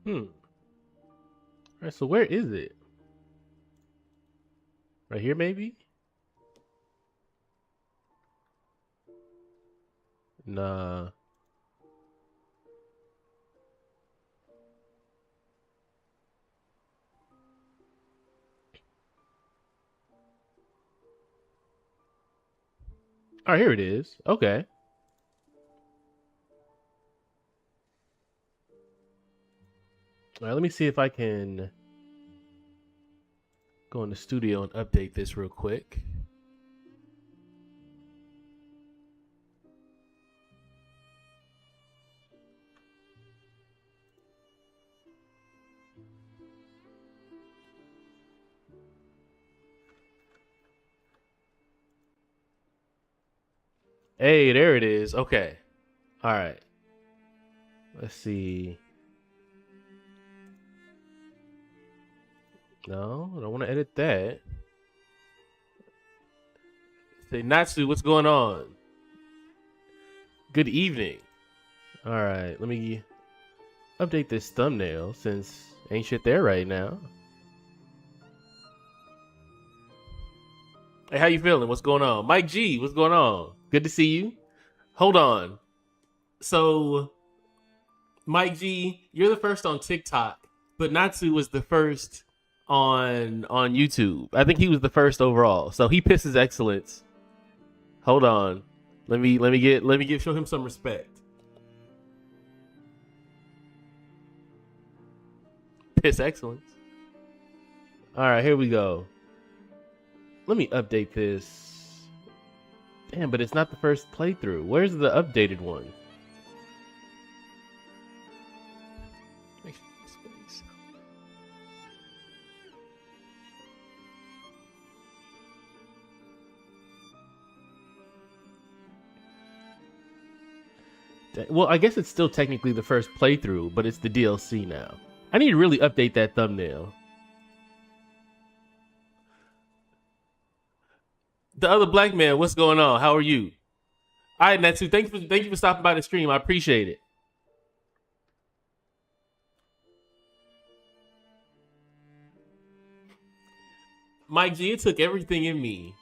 All right, so where is it? Right here, maybe? Nah. All right, here it is. Okay. All right, let me see if I can go in the studio and update this real quick. Hey, there it is. Okay. All right. Let's see. No, I don't want to edit that. Say, Natsu, what's going on? Good evening. All right, let me update this thumbnail since ain't shit there right now. Hey, how you feeling? What's going on? Mike G, what's going on? Good to see you. Hold on. So, Mike G, you're the first on TikTok, but Natsu was the first on YouTube. I think he was the first overall. So he pisses excellence. Hold on. Let me show him some respect. Piss excellence. All right, here we go. Let me update this. Damn, but it's not the first playthrough. Where's the updated one? Well, I guess it's still technically the first playthrough, but it's the DLC now. I need to really update that thumbnail. The other black man, what's going on? How are you? All right, Natsu, thank you for stopping by the stream. I appreciate it. Mike G, it took everything in me.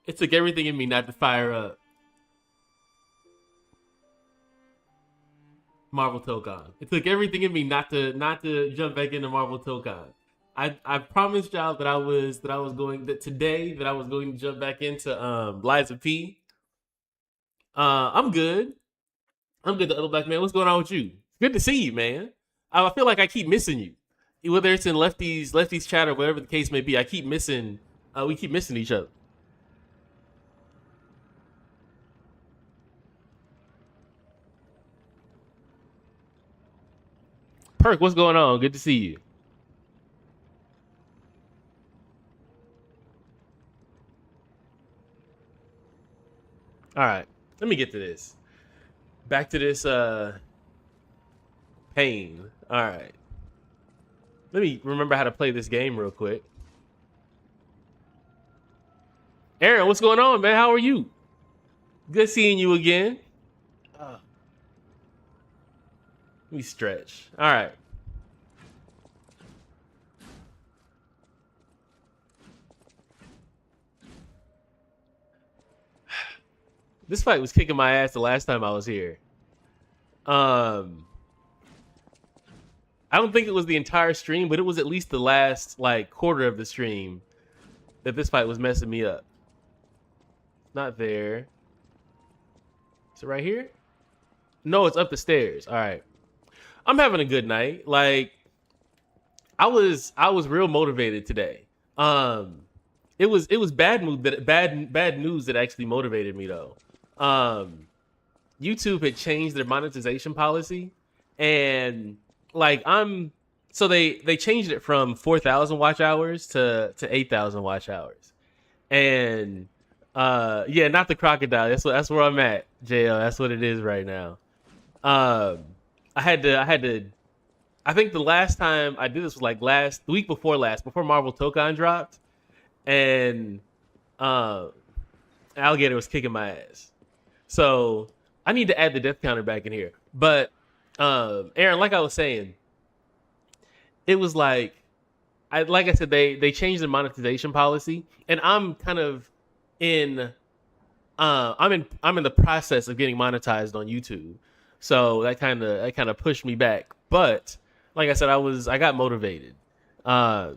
It took everything in me not to fire up Marvel Tokon. It took everything in me not to jump back into Marvel Tokon. I promised y'all that I was going to jump back into Liza P. I'm good. I'm good. The other black man, what's going on with you? Good to see you, man. I feel like I keep missing you. Whether it's in lefties chat or whatever the case may be, I keep missing. We keep missing each other. Perk, what's going on? Good to see you. All right, let me get to this. Back to this pain. All right. Let me remember how to play this game real quick. Aaron, what's going on, man? How are you? Good seeing you again. Let me stretch. All right. This fight was kicking my ass the last time I was here. I don't think it was the entire stream, but it was at least the last like quarter of the stream that this fight was messing me up. Not there. Is it right here? No, it's up the stairs. All right. I'm having a good night. Like I was real motivated today. Um, it was bad news that actually motivated me though. Um, YouTube had changed their monetization policy, and like I'm so they changed it from 4,000 watch hours to 8,000 watch hours, and yeah, not the crocodile. That's where I'm at, JL. That's what it is right now. Um, I had to. I think the last time I did this was like the week before last, before Marvel Tokon dropped, and uh, Alligator was kicking my ass. So I need to add the death counter back in here. But Aaron, like I was saying, it was like I said, they changed the monetization policy, and I'm kind of in I'm in the process of getting monetized on YouTube. So that kind of pushed me back. But like I said, I got motivated. Uh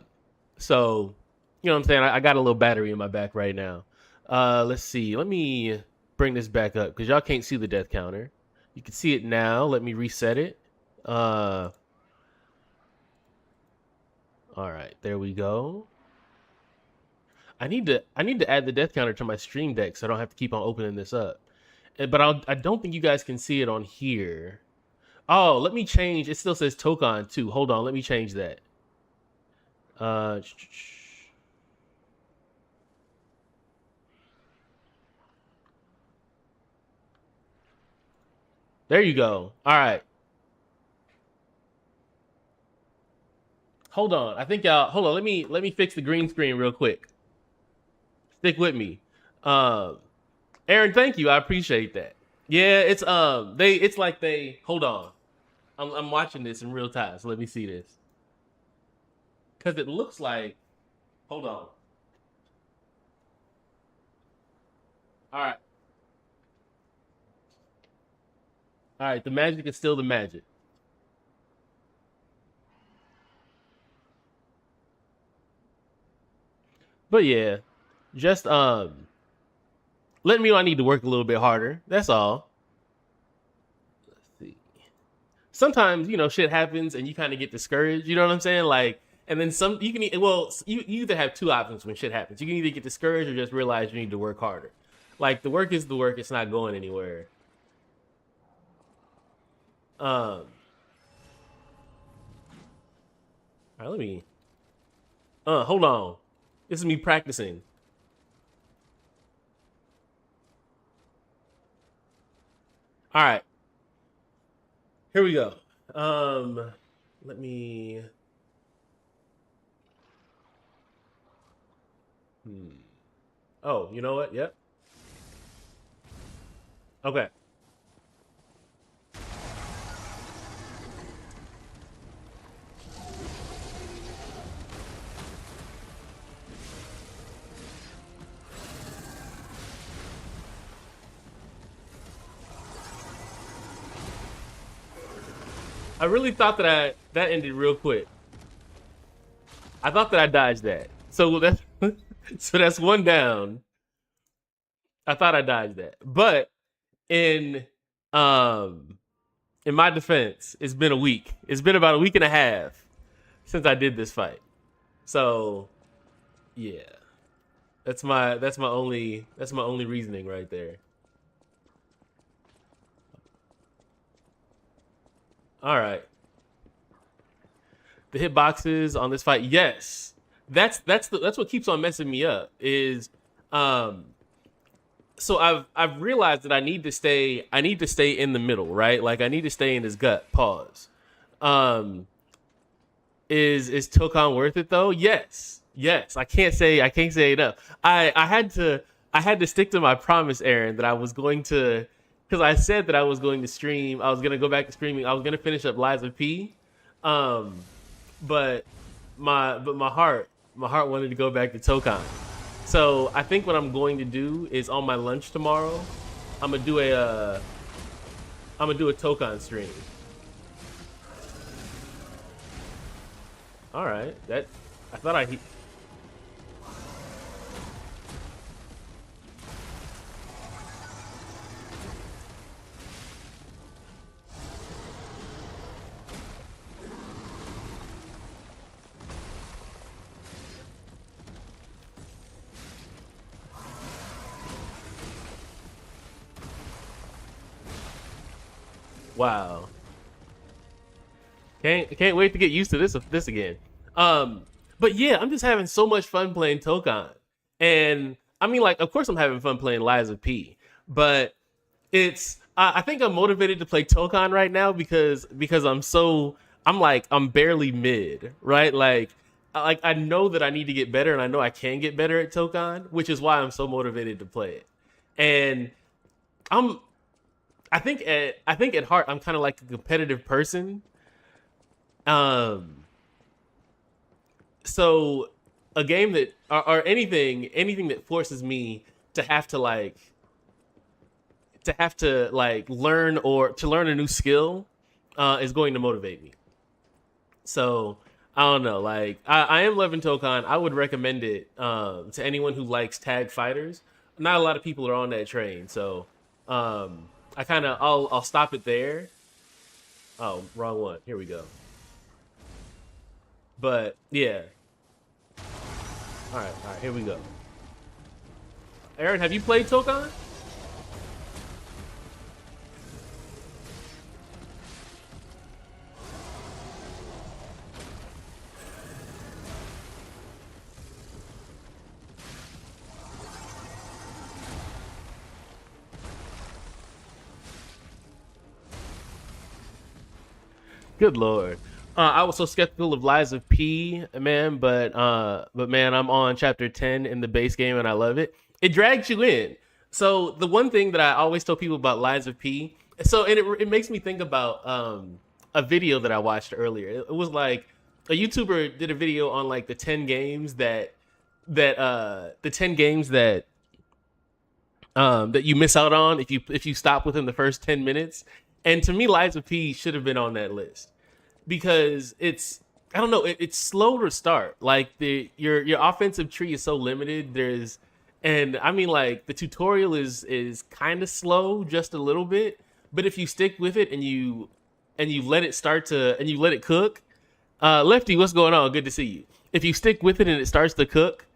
so you know what I'm saying? I got a little battery in my back right now. Let's see. Let me bring this back up because y'all can't see the death counter. You can see it now. Let me reset it. Uh all right, there we go. I need to add the death counter to my stream deck so I don't have to keep on opening this up. But I don't think you guys can see it on here. Oh, let me change. It still says Tokon too. Hold on, let me change that. Uh, there you go. All right, hold on. I think y'all. Hold on. Let me fix the green screen real quick. Stick with me. Um, Aaron, thank you. I appreciate that. Yeah, it's like they hold on. I'm watching this in real time, so let me see this because it looks like. Hold on. All right, all right. The magic is still the magic. But yeah, just let me know I need to work a little bit harder. That's all. Let's see. Sometimes shit happens and you kind of get discouraged. You know what I'm saying? Like, and then some you can you either have two options when shit happens. You can either get discouraged or just realize you need to work harder. Like the work is the work. It's not going anywhere. Um. All right, let me. Hold on. This is me practicing. All right, here we go. Um, let me. Hmm. Oh, you know what? Yep. Okay. I really thought that ended real quick. I thought that I dodged that. So that's so that's one down. I thought I dodged that. But in um in my defense, it's been a week. It's been about a week and a half since I did this fight. So yeah. That's my only reasoning right there. All right. The hitboxes on this fight, yes. That's what keeps on messing me up is um so I've realized that I need to stay in the middle, right? Like I need to stay in his gut. Pause. Um, is Tokan worth it though? Yes, yes. I can't say enough. I had to stick to my promise, Aaron, that I was going to because I said that I was going to stream. I was gonna go back to streaming. I was gonna finish up Lies of P, um, but my heart wanted to go back to Tokan. So I think what I'm going to do is on my lunch tomorrow, I'm gonna do a uh, I'm gonna do a Tokan stream. All right, that I thought I Wow. Can't wait to get used to this again. Um, but yeah, I'm just having so much fun playing Tokan, and I mean, like, of course, I'm having fun playing Lies of P, but it's I think I'm motivated to play Tokan right now because I'm barely mid, right? Like I know that I need to get better, and I know I can get better at Tokan, which is why I'm so motivated to play it. And I'm I think at heart I'm kind of like a competitive person. Um, so a game that or anything that forces me to have to learn or to learn a new skill is going to motivate me. So I don't know. Like I am loving Tokan. I would recommend it to anyone who likes tag fighters. Not a lot of people are on that train, so I'll stop it there. Oh, wrong one. Here we go. But yeah. All right. Here we go. Aaron, have you played Tokan? Good lord. I was so skeptical of Lies of P, man, but man, I'm on chapter 10 in the base game and I love it. It drags you in. So the one thing that I always tell people about Lies of P, it makes me think about a video that I watched earlier. It was like a YouTuber did a video on like the 10 games the 10 games that you miss out on if you stop within the first 10 minutes. And to me, Lies of P should have been on that list because it's I don't know it's slow to start. Like your offensive tree is so limited. And I mean like the tutorial is kind of slow just a little bit, but if you stick with it and you let it cook, Lefty, what's going on? Good to see you. If you stick with it and it starts to cook,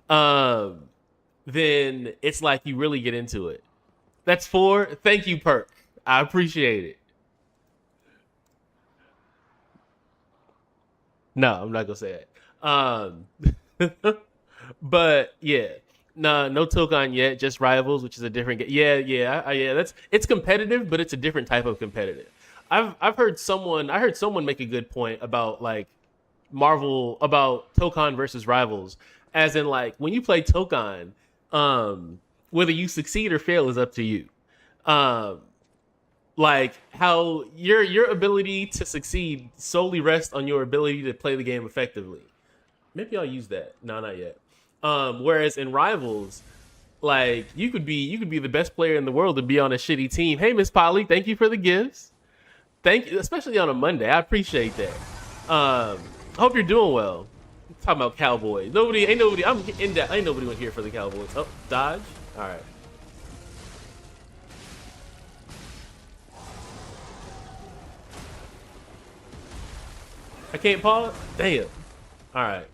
um, then it's like you really get into it. That's four. Thank you, Perk. I appreciate it. No, I'm not gonna say it. But yeah, no Tokan yet. Just Rivals, which is a different game. Yeah. It's competitive, but it's a different type of competitive. I heard someone make a good point about like Marvel about Tokan versus Rivals, as in like when you play Tokan, whether you succeed or fail is up to you. Um, like how your ability to succeed solely rests on your ability to play the game effectively. Maybe I'll use that. No, not yet. Whereas in Rivals, like you could be the best player in the world to be on a shitty team. Hey, Miss Polly, thank you for the gifts. Thank you, especially on a Monday. I appreciate that. Hope you're doing well. Talking about Cowboys. Ain't nobody. I'm in that. Ain't nobody here for the Cowboys. Oh, dodge. All right. I can't pause. Damn. All right.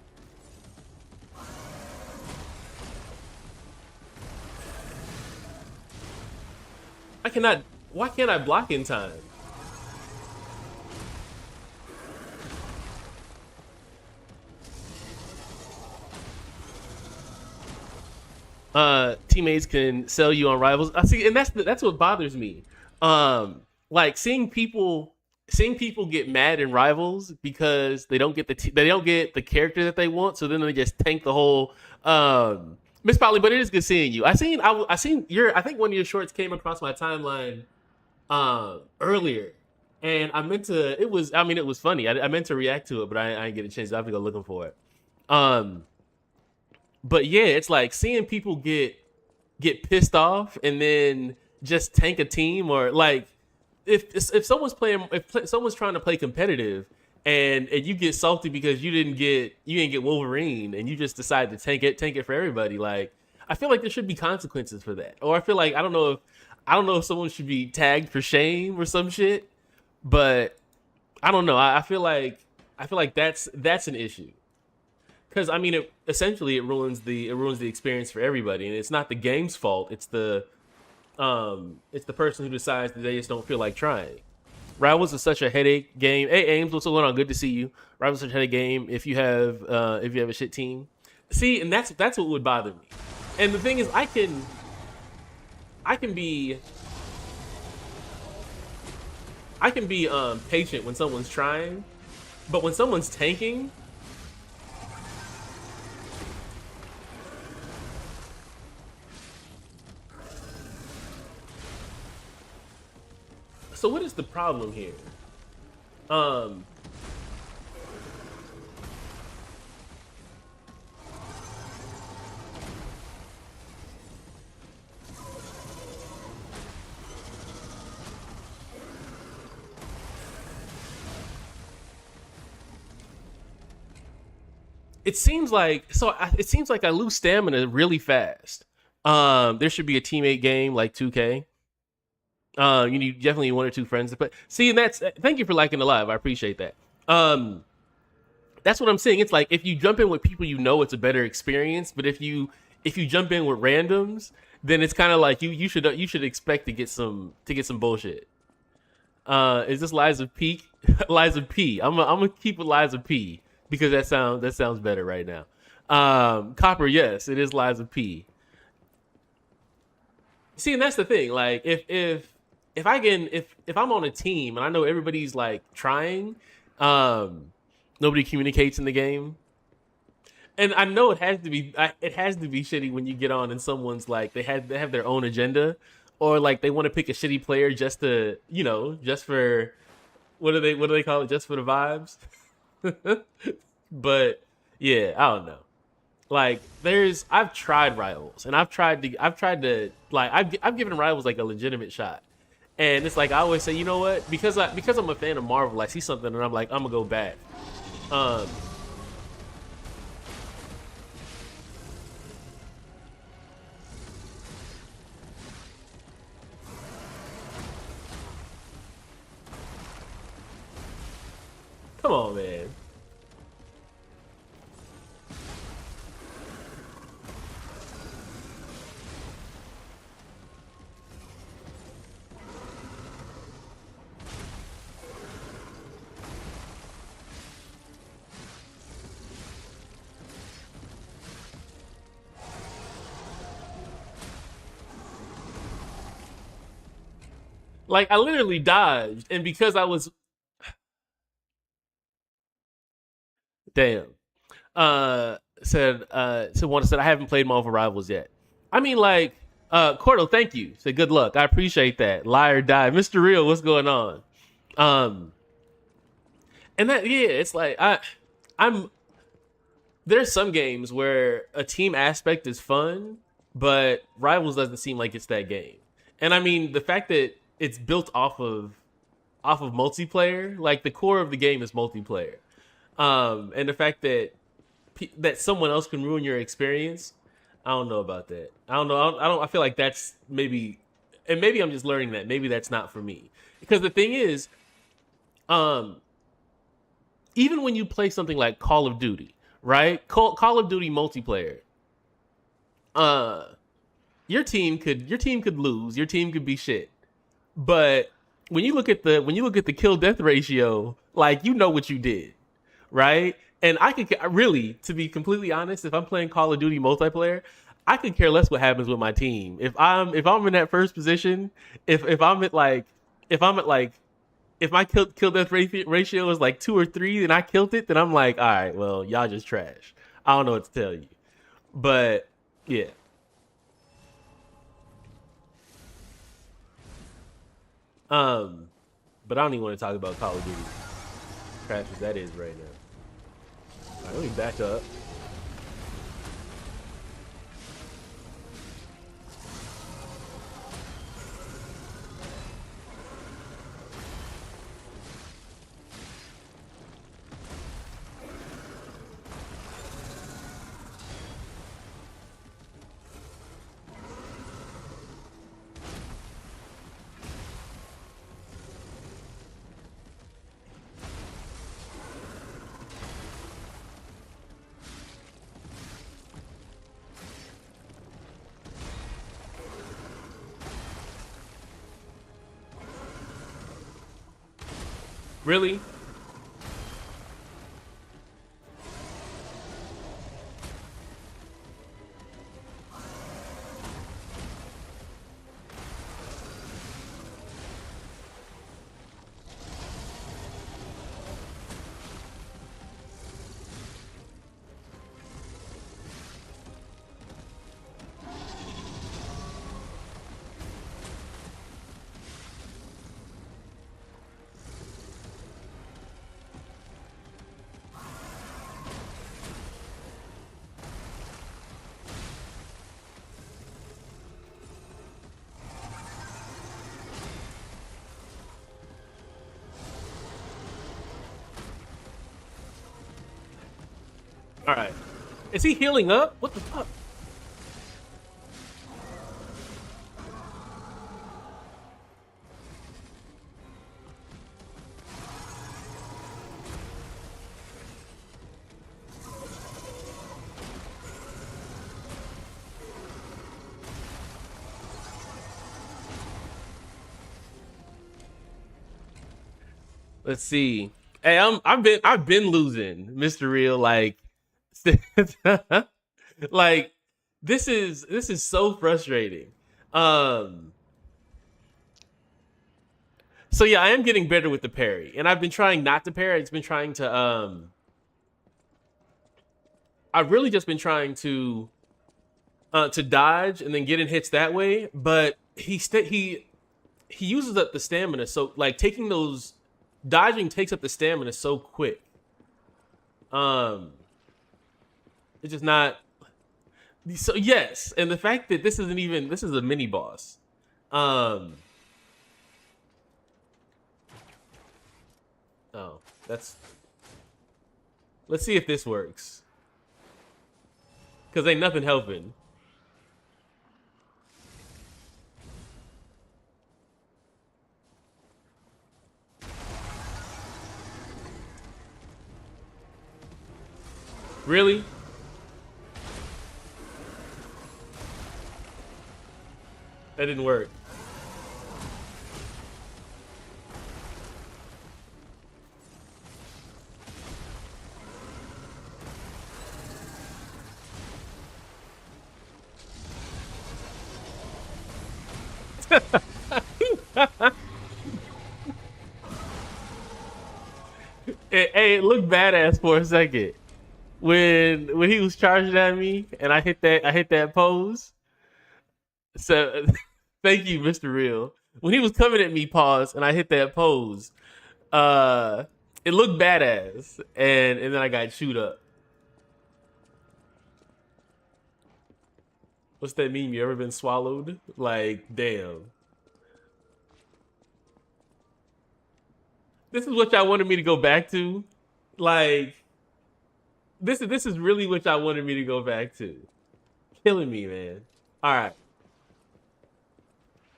I cannot. Why can't I block in time? Teammates can sell you on Rivals. I see, and that's what bothers me. Like seeing people get mad in Rivals because they don't get the character that they want, so then they just tank the whole Miss Polly. But it is good seeing you. I seen your I think one of your shorts came across my timeline earlier, and I meant to. It was funny. I meant to react to it, but I didn't get a chance. I have to go looking for it. Um, but yeah, it's like seeing people get pissed off and then just tank a team, or like if someone's playing if someone's trying to play competitive and you get salty because you didn't get Wolverine and you just decide to tank it for everybody. Like I feel like there should be consequences for that, or I don't know if someone should be tagged for shame or some shit, but I don't know. I feel like that's an issue because I mean, essentially it ruins the experience for everybody, and it's not the game's fault. It's the person who decides that they just don't feel like trying. Rivals is such a headache game. Hey Ames, what's going on? Good to see you. Rivals is such a headache game if you have a shit team. See, and that's what would bother me. And the thing is, I can be patient when someone's trying, but when someone's tanking, so what is the problem here? Um, it seems like I lose stamina really fast. There should be a teammate game like 2K. You need definitely one or two friends to play. See, and that's thank you for liking the live. I appreciate that. That's what I'm saying. It's like if you jump in with people you know, it's a better experience. But if you jump in with randoms, then it's kind of like you should expect to get some bullshit. Is this Liza P? Liza P. I'm gonna keep with Liza P because that sounds better right now. Copper, yes, it is Liza P. See, and that's the thing. Like if I'm on a team and I know everybody's like trying, nobody communicates in the game. And I know it has to be shitty when you get on and someone's like they have their own agenda, or like they want to pick a shitty player just to just for what do they call it, just for the vibes. But yeah, I don't know. Like I've tried rivals and I've tried to like I've given rivals like a legitimate shot, and it's like I always say, you know what, because I'm a fan of Marvel, I see something and I'm like I'm gonna go back. Um, Come on, man. Like I literally dodged, and because I was damn. Said I haven't played Marvel Rivals yet. I mean, like, Cordo, thank you. Said good luck. I appreciate that. Liar die, Mr. Real. What's going on? Um, and that yeah, it's like I'm there's some games where a team aspect is fun, but Rivals doesn't seem like it's that game. And I mean, the fact that it's built off of multiplayer, like the core of the game is multiplayer. And the fact that someone else can ruin your experience, I don't know about that. I don't know. I feel like that's maybe, and maybe I'm just learning that. Maybe that's not for me. Because the thing is, um, even when you play something like Call of Duty, right? Call of Duty multiplayer, uh, your team could lose, your team could be shit. But when you look at the kill death ratio, like you know what you did, right? And I could really, to be completely honest, if I'm playing Call of Duty multiplayer, I could care less what happens with my team. If I'm in that first position, if I'm at like if I'm at like if my kill death ratio is like 2 or 3, and I killed it, then I'm like, all right, well, y'all just trash. I don't know what to tell you, but yeah. Um, but I don't even want to talk about Call of Duty trash as that is right now. All right, let me back up. Really? All right. Is he healing up? What the fuck? Let's see. Hey, I've been losing, Mr. Real. Like, like this is so frustrating. Um, so yeah, I am getting better with the parry, and I've been trying not to parry. It's been trying to I've really just been trying to dodge and then get in hits that way. But he uses up the stamina, so like taking those dodging takes up the stamina so quick. Um, it's just not so yes, and the fact that this is a mini boss. Um, oh, that's let's see if this works because ain't nothing helping. Really? That didn't work. It looked badass for a second when he was charging at me and I hit that pose. So thank you, Mr. Real. When he was coming at me, pause, and I hit that pose. Uh, it looked badass, and then I got chewed up. What's that meme? You ever been swallowed? Like, damn. This is what y'all wanted me to go back to. Like, this is really what y'all wanted me to go back to. Killing me, man. All right.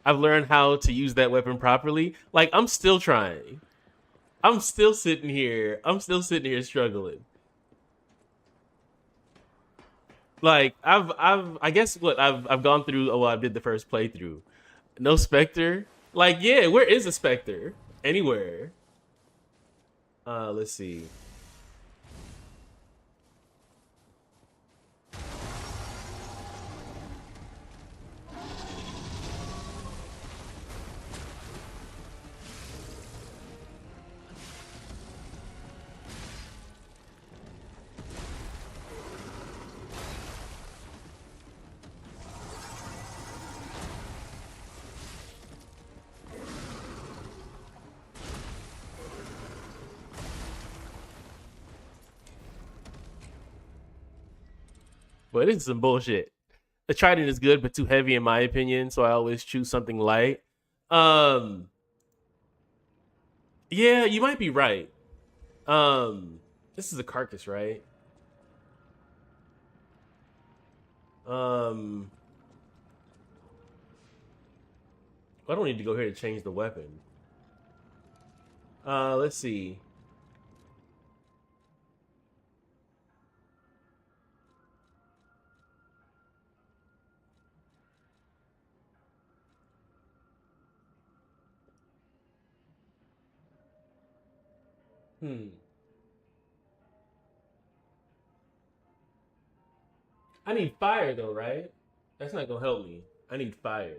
I've learned how to use that weapon properly. Like, I'm still trying. I'm still sitting here. I'm still sitting here struggling. Like, I guess what I've gone through. Oh, well, I did the first playthrough. No Spectre. Like, yeah, where is a Spectre? Anywhere. Let's see. But this is some bullshit. The Trident is good, but too heavy in my opinion, so I always choose something light. Um, yeah, you might be right. This is a carcass, right? Um, I don't need to go here to change the weapon. Let's see. Hmm. I need fire though, right? That's not gonna help me. I need fire.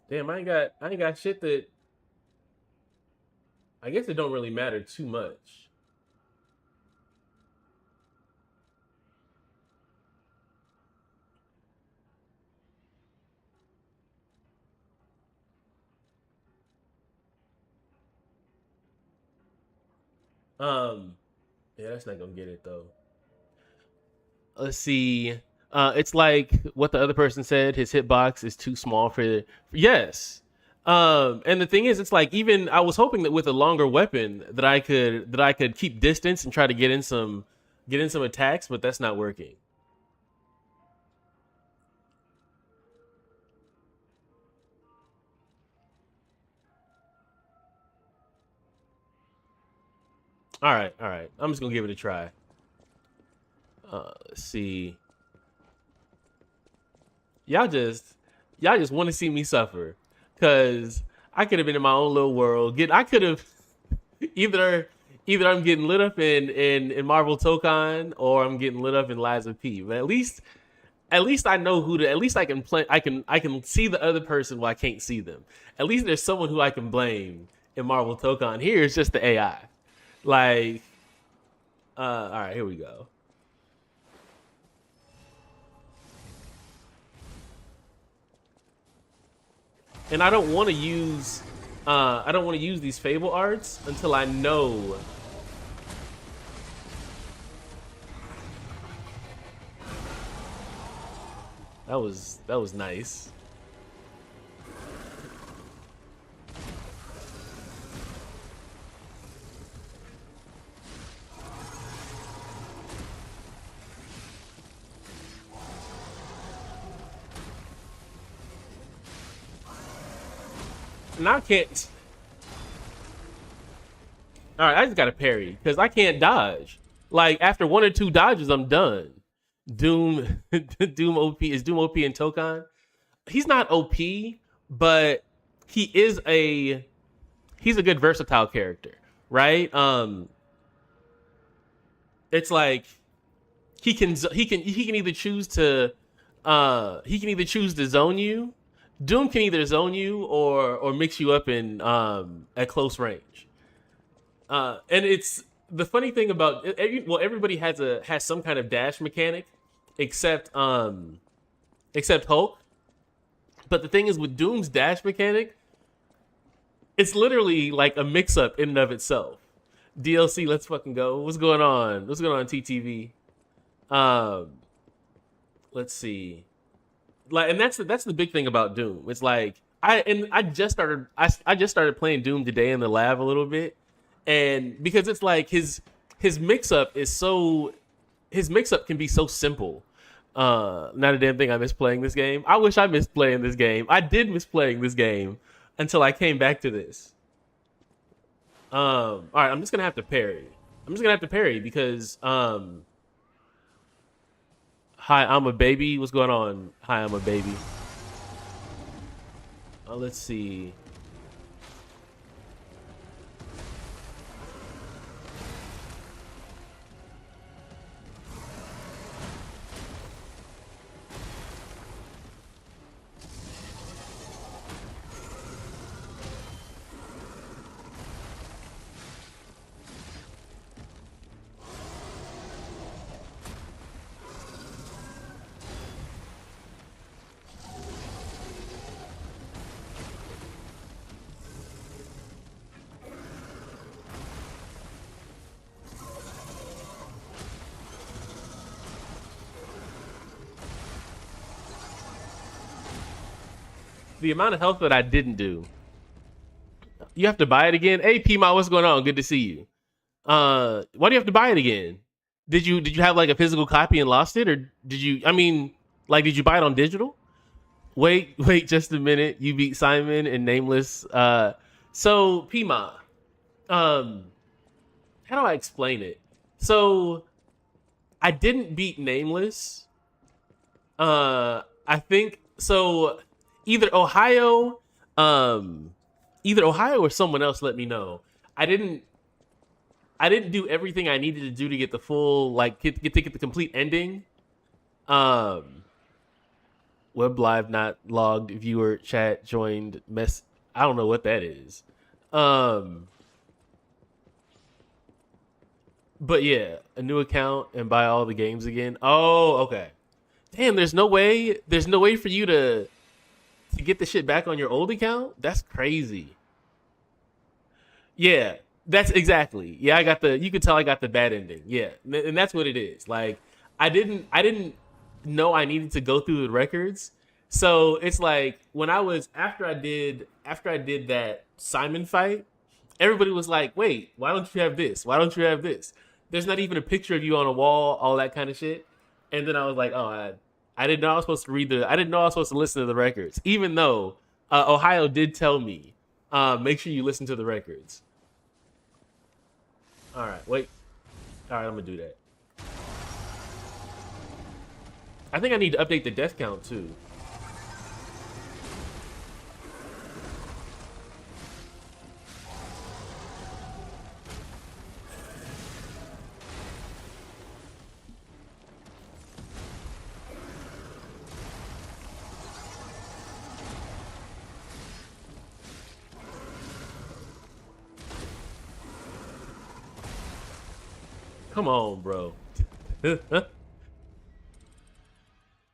Damn, I ain't got shit that I guess it don't really matter too much. Um, yeah, that's not gonna get it though. Let's see. It's like what the other person said. His hitbox is too small for. Yes. And the thing is, it's like even I was hoping that with a longer weapon that I could keep distance and try to get in some attacks, but that's not working. All right. I'm just gonna give it a try. Let's see. Y'all just y'all just want to see me suffer, cause I could have been in my own little world. I could have either I'm getting lit up in Marvel Tokon or I'm getting lit up in Liza P. But at least I know who to. At least I can play. I can see the other person while I can't see them. At least there's someone who I can blame in Marvel Tokon. Here it's just the AI. Like, all right, here we go. And I don't want to use. I don't want to use these Fable arts until I know. That was nice. And I can't. All right, I just got to parry because I can't dodge. Like after one or two dodges, I'm done. Doom, Doom OP is Doom OP in Tokan. He's not OP, but he is a he's a good versatile character, right? It's like he can either choose to zone you. Doom can either zone you or mix you up in at close range. And it's the funny thing about everybody has some kind of dash mechanic, except Hulk. But the thing is, with Doom's dash mechanic, it's literally like a mix up in and of itself. DLC, let's fucking go. What's going on? What's going on, TTV? Um, let's see. Like, and that's the big thing about Doom. It's like I just started playing Doom today in the lab a little bit, and because it's like his mix up is so his mix up can be so simple. Not a damn thing I miss playing this game. I wish I missed playing this game. I did miss playing this game until I came back to this. All right, I'm just gonna have to parry. I'm just gonna have to parry because hi, I'm a baby. What's going on? Hi, I'm a baby. Let's see. The amount of health that I didn't do. You have to buy it again. Hey, Pima, what's going on? Good to see you. Why do you have to buy it again? Did you have like a physical copy and lost it, or did you? I mean, like, did you buy it on digital? Wait, just a minute. You beat Simon and Nameless. So Pima, um, how do I explain it? So I didn't beat Nameless. I think so. Either Ohio, um, either Ohio or someone else let me know. I didn't. I didn't do everything I needed to do to get the full like get the complete ending. Um, Web live not logged. Viewer chat joined. Mess. I don't know what that is. Um, but yeah, a new account and buy all the games again. Oh, okay. Damn, there's no way. There's no way for you to get the shit back on your old account. That's crazy. Yeah, that's exactly. Yeah, I got the. You could tell I got the bad ending. Yeah, and that's what it is. Like I didn't know I needed to go through the records. So it's like when I was after I did that Simon fight, everybody was like, "Wait, why don't you have this? Why don't you have this?" There's not even a picture of you on a wall, all that kind of shit. And then I was like, "Oh, I didn't know I was supposed to read the. I didn't know I was supposed to listen to the records, even though Ohio did tell me, make sure you listen to the records." All right, wait. All right, I'm gonna do that. I think I need to update the death count too. Come on, bro.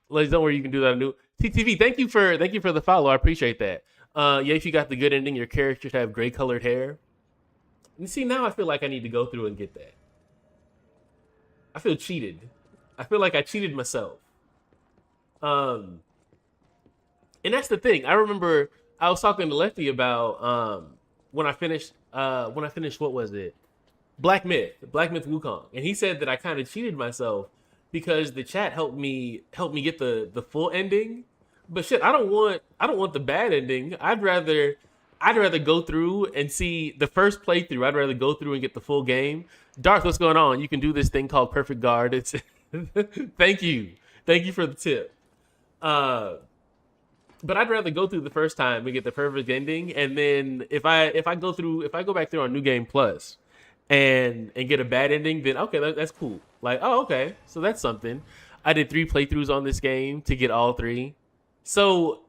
Ladies, don't worry, you can do that anew. TTV, thank you for the follow. I appreciate that. Yeah, if you got the good ending, your characters have gray colored hair. And see, now I feel like I need to go through and get that. I feel cheated. I feel like I cheated myself. Um, and that's the thing. I remember I was talking to Lefty about when I finished what was it? Black Myth Wukong, and he said that I kind of cheated myself because the chat helped me get the full ending. But shit, I don't want the bad ending. I'd rather go through and see the first playthrough. I'd rather go through and get the full game. Darth, what's going on? You can do this thing called Perfect Guard. It's thank you for the tip. Uh, but I'd rather go through the first time and get the perfect ending, and then if I go back through on New Game Plus and get a bad ending, then okay, that's cool. Like, oh, okay, so that's something. I did 3 playthroughs on this game to get all three. So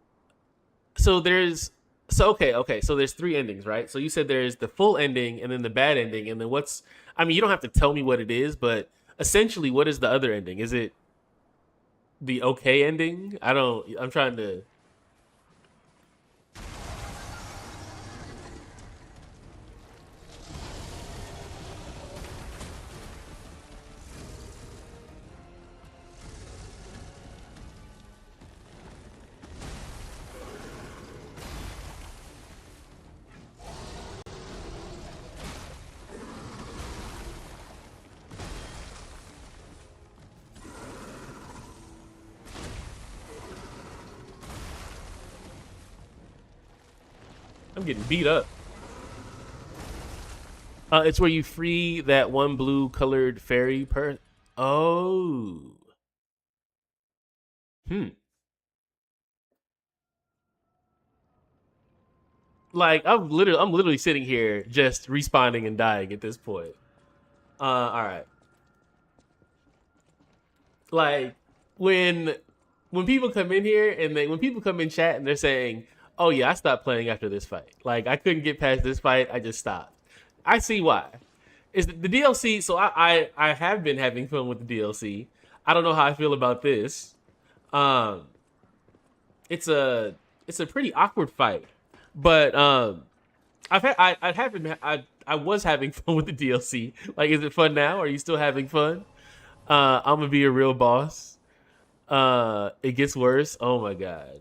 so there's so there's 3 endings, right? So you said there's the full ending and then the bad ending, and then what's I mean, you don't have to tell me what it is, but essentially, what is the other ending? Is it the okay ending? I don't. I'm trying to. I'm getting beat up. It's where you free that one blue colored fairy per. Oh. Hmm. Like I'm literally sitting here just respawning and dying at this point. All right. Like when when people come in here and when people come in chat and they're saying, "Oh yeah, I stopped playing after this fight. Like I couldn't get past this fight. I just stopped." I see why. Is the DLC? So I have been having fun with the DLC. I don't know how I feel about this. Um, it's a pretty awkward fight, but I was having fun with the DLC. Like, is it fun now? Are you still having fun? I'm gonna be a real boss. It gets worse. Oh my god.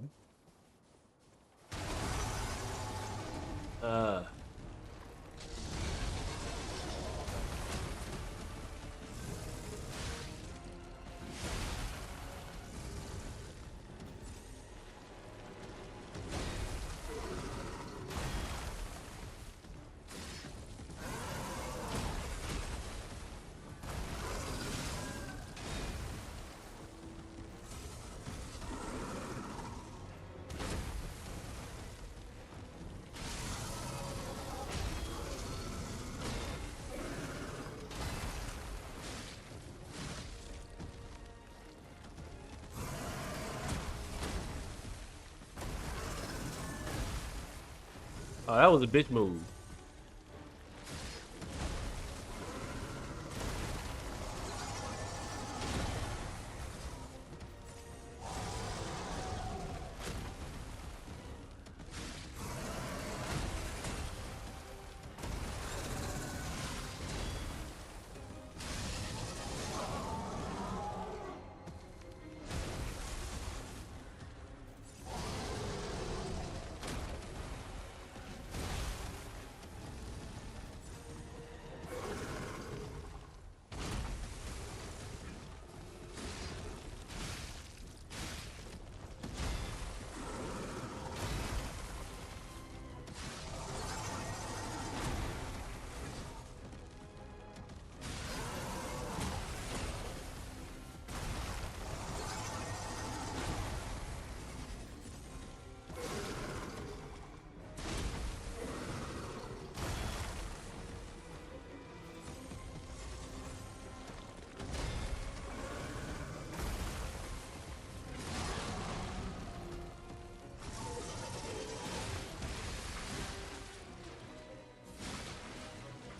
Uh, Oh, that was a bitch move.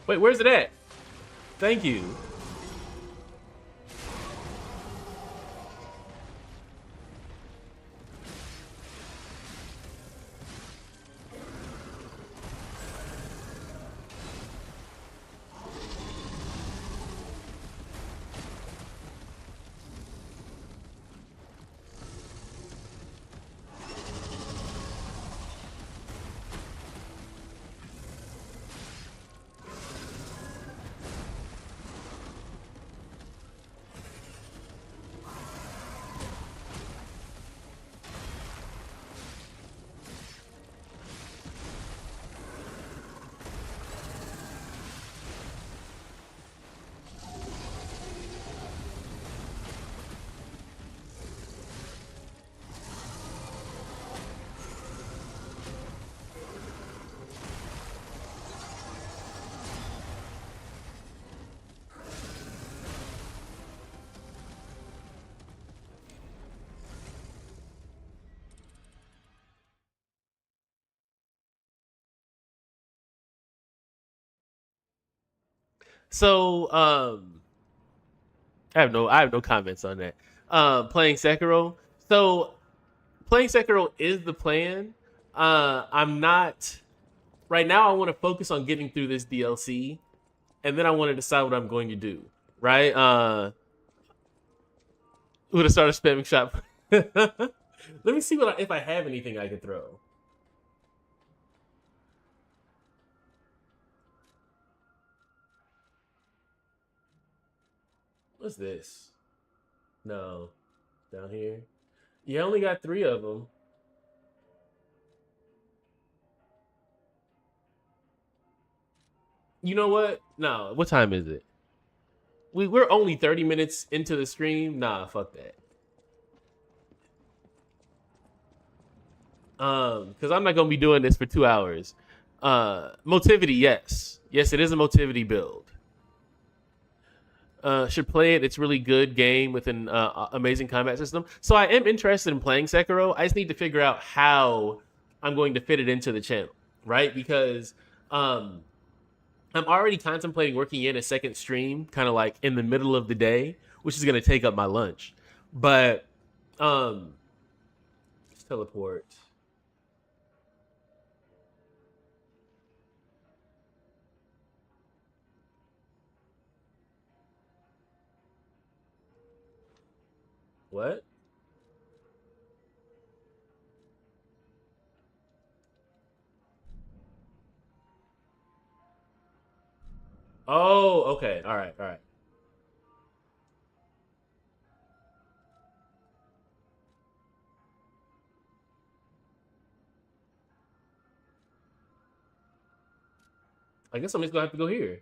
Wait, where's it at? Thank you. So, I have no comments on that. Playing Sekiro. So, playing Sekiro is the plan. I'm not right now. I want to focus on getting through this DLC, and then I want to decide what I'm going to do. Right? Who to start a spamming shop? Let me see if I have anything I can throw. What's this? No, down here. You only got three of them. You know what? No. What time is it? We're only 30 minutes into the stream. Nah, fuck that. Because I'm not gonna be doing this for 2 hours. Motivity, yes, yes, it is a motivity build. Should play it. It's a really good game with an amazing combat system. So I am interested in playing Sekiro. I just need to figure out how I'm going to fit it into the channel, right? Because um, I'm already contemplating working in a second stream, kind of like in the middle of the day, which is going to take up my lunch. But um, let's teleport. What? Oh, okay. All right, all right. I guess I'm just gonna have to go here.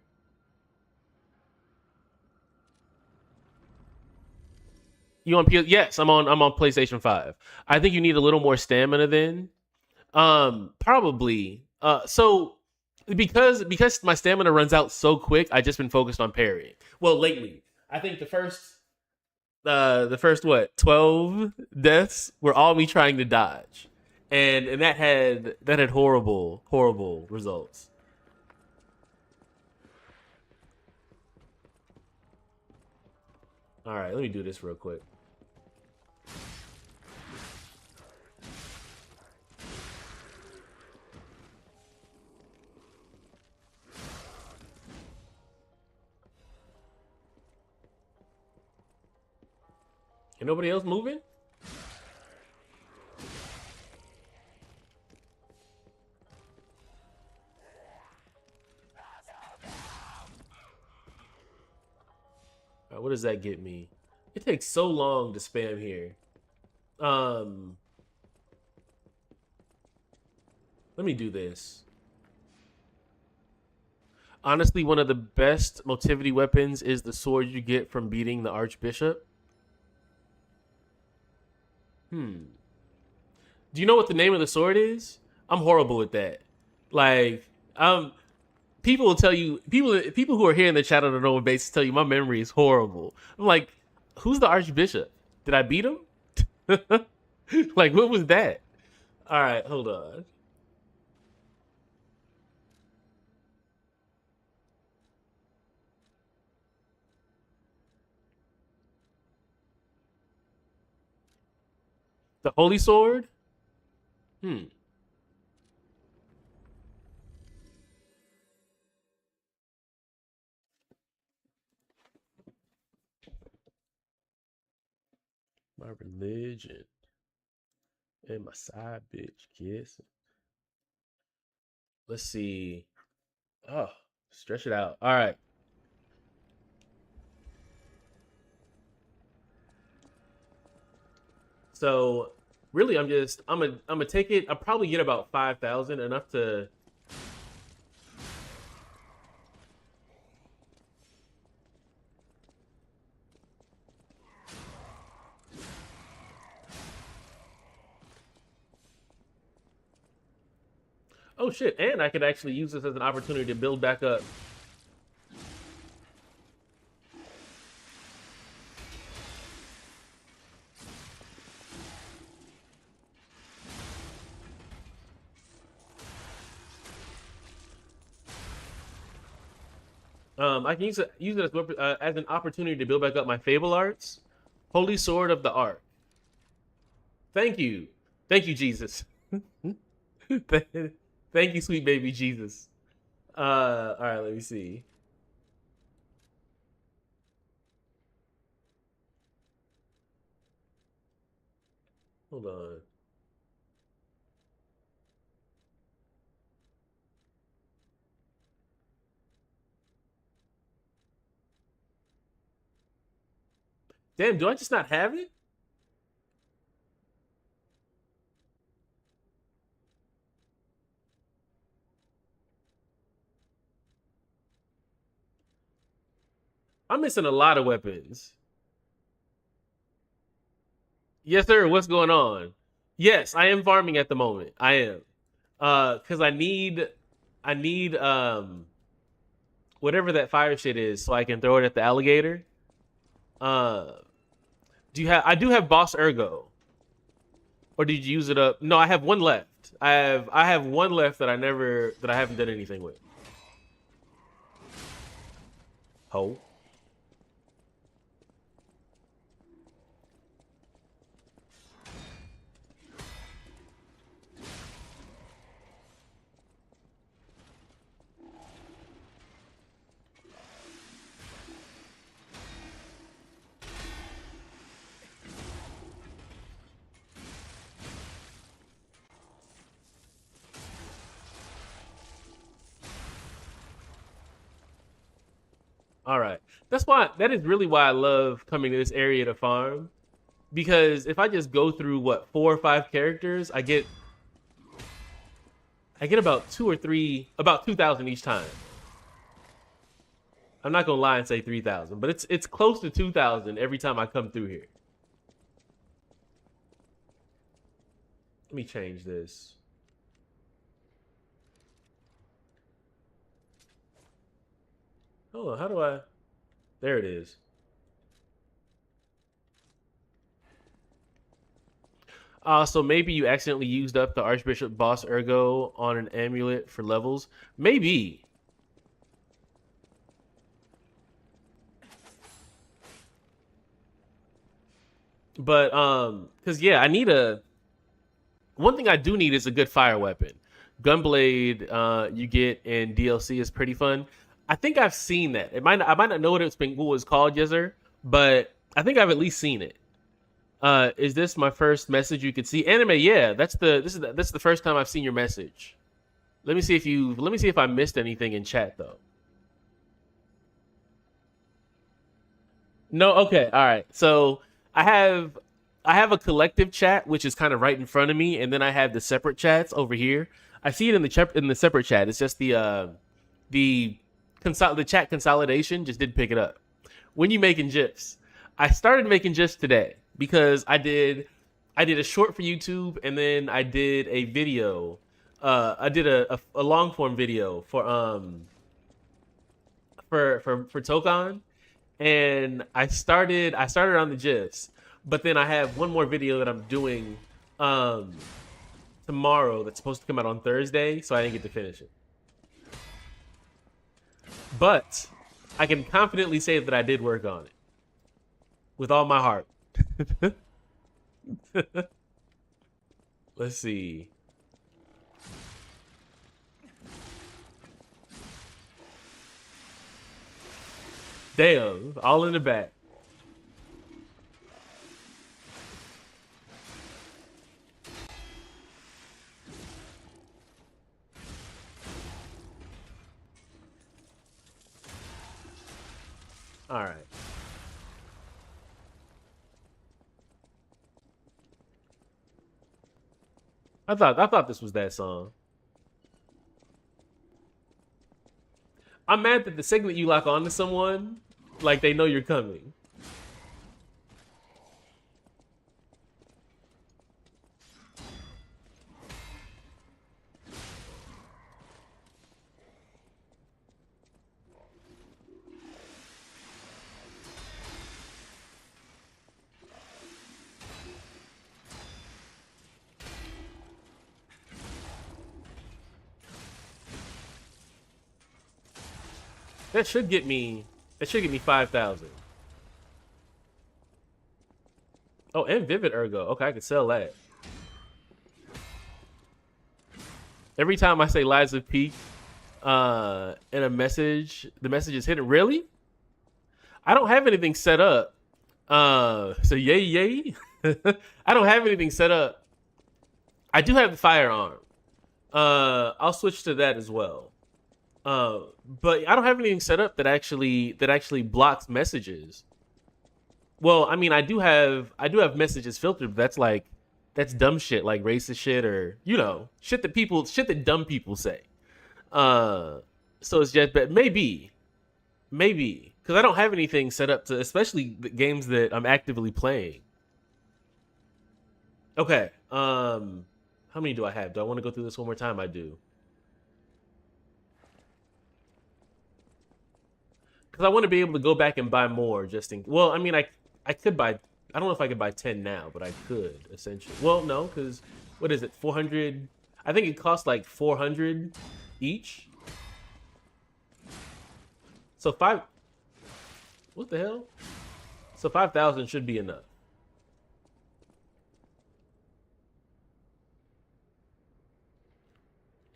You on PS? Yes, I'm on PlayStation 5. I think you need a little more stamina then. Probably. So because my stamina runs out so quick, I just been focused on parrying. Well, lately, I think the first what 12 deaths were all me trying to dodge, and that had horrible results. All right, let me do this real quick. Can nobody else moving? All right, what does that get me? It takes so long to spam here. Um, Let me do this. Honestly, one of the best motivity weapons is the sword you get from beating the Archbishop. Hmm. Do you know what the name of the sword is? I'm horrible with that. Like, people will tell you people who are here in the chat on a normal basis tell you my memory is horrible. I'm like, who's the Archbishop? Did I beat him? Like, what was that? All right, hold on. The Holy Sword? Hmm. My religion and my side bitch kiss. Let's see. Oh, stretch it out. All right. So really, I'm gonna take it. I'll probably get about 5,000, enough to. Oh shit! And I could actually use this as an opportunity to build back up. I can use it as an opportunity to build back up my Fable arts. Holy Sword of the Ark. Thank you, Jesus. Thank you, sweet baby Jesus. All right, let me see. Hold on. Damn, do I just not have it? I'm missing a lot of weapons. Yes, sir. What's going on? Yes, I am farming at the moment. I am. Cause I need whatever that fire shit is so I can throw it at the alligator. Uh I do have boss ergo. Or did you use it up? No, I have one left. I have one left that I haven't done anything with. Ho. All right. That is really why I love coming to this area to farm. Because if I just go through what 4 or 5 characters, I get about 2 or 3, about 2,000 each time. I'm not gonna lie and say 3,000, but it's close to 2,000 every time I come through here. Let me change this. Hold on, how do I? There it is. So maybe you accidentally used up the Archbishop Boss Ergo on an amulet for levels. Maybe. But cuz yeah, I need a one thing I do need is a good fire weapon. Gunblade you get in DLC is pretty fun. I think I've seen that. I might not know what was called, Yezer, but I think I've at least seen it. Is this my first message you could see? Anime, yeah. That's the first time I've seen your message. Let me see if I missed anything in chat though. No, okay, all right. So I have I have a collective chat which is kind of right in front of me, and then I have the separate chats over here. I see it in the separate chat. It's just the the chat consolidation just didn't pick it up. When you making gifs, I started making gifs today because I did a short for YouTube, and then I did a video. I did a long form video for Tokan, and I started on the gifs, but then I have one more video that I'm doing um tomorrow that's supposed to come out on Thursday, so I didn't get to finish it. But I can confidently say that I did work on it with all my heart. Let's see. Damn, all in the back. All right. I thought this was that song. I'm mad that the second that you lock on to someone, like they know you're coming. That should get me. That should get me 5,000. Oh, and Vivid Ergo. Okay, I could sell that. Every time I say Lies of Peak, in a message, the message is hidden. Really? I don't have anything set up. So yay, yay. I don't have anything set up. I do have the firearm. I'll switch to that as well. But I don't have anything set up that actually blocks messages. Well, I mean, I do have messages filtered, but that's dumb shit like racist shit or shit that dumb people say. Uh, so it's just but maybe because I don't have anything set up to, especially the games that I'm actively playing. Okay. How many do I have? Do I want to go through this one more time? I do. Because I want to be able to go back and buy more. Well, I mean, I could buy. I don't know if I could buy 10 now, but I could essentially. Well, no, because what is it? 400. I think it costs like 400 each. So five. What the hell? So 5,000 should be enough.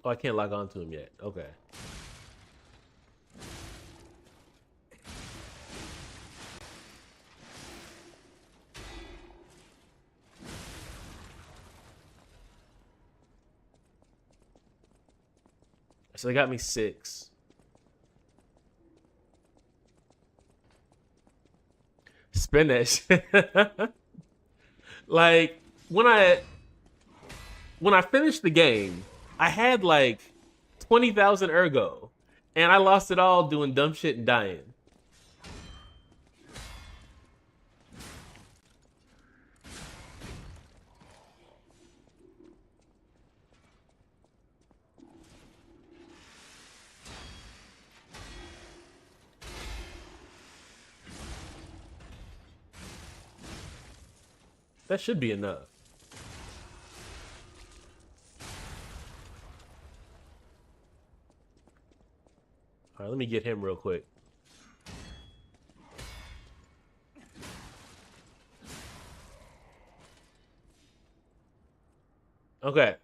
Oh, I can't log on to him yet. Okay. So they got me 6. Spend that shit. Like when I finished the game, I had like 20,000 ergo, and I lost it all doing dumb shit and dying. That should be enough. All right, let me get him real quick. Okay.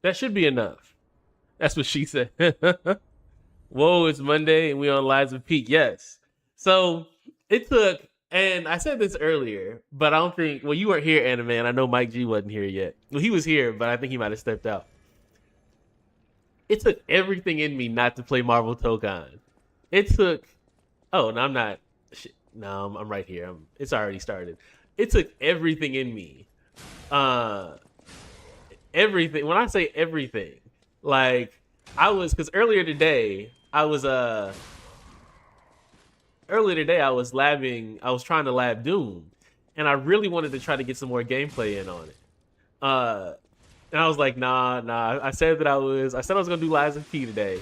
That should be enough. That's what she said. Whoa, it's Monday and we on Lives of Peak. Yes. So it took, and I said this earlier, but I don't think, well, you weren't here, Anime, and I know Mike G wasn't here yet. Well, he was here, but I think he might have stepped out. It took everything in me not to play Marvel Tokan. It took, oh, no, I'm not, no, I'm right here. It's already started. It took everything in me. Uh, Everything. When I say everything, like I was, because earlier today I was labbing. I was trying to lab Doom, and I really wanted to try to get some more gameplay in on it. Uh, and I was like, nah. I said I said I was gonna do Lies of P today.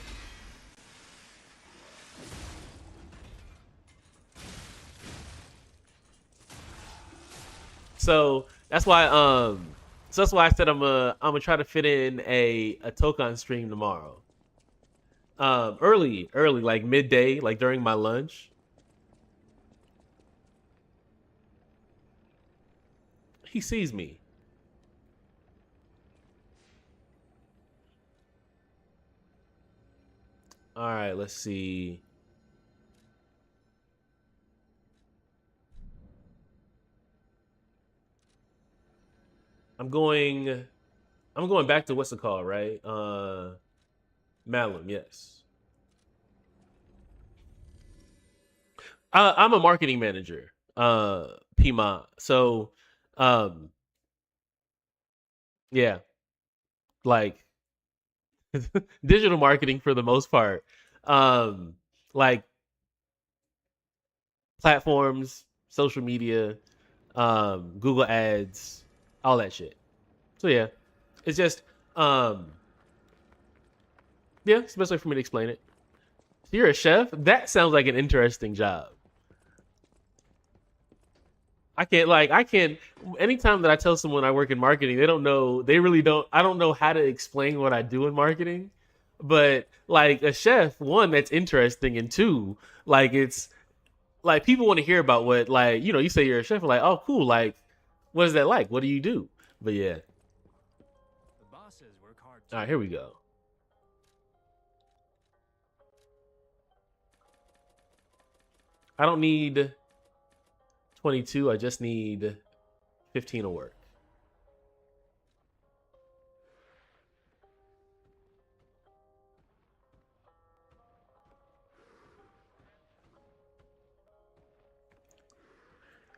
So that's why I said I'm gonna try to fit in a Tokan stream tomorrow. Early, like midday, like during my lunch. He sees me. All right, let's see. I'm going I'm going back to what's it called, right? Malum, yes. I'm a marketing manager, Pima. So, um, yeah, like digital marketing for the most part. Um, like platforms, social media, Google Ads, all that shit. So yeah, it's just yeah, it's the best way for me to explain it. So you're a chef? That sounds like an interesting job. I can't anytime that I tell someone I work in marketing, they really don't I don't know how to explain what I do in marketing. But like a chef, one, that's interesting, and two, like it's like people want to hear about what, like, you say you're a chef, like, oh cool, like what is that like? What do you do? But yeah. All right, here we go. I don't need 22, I just need 15 to work.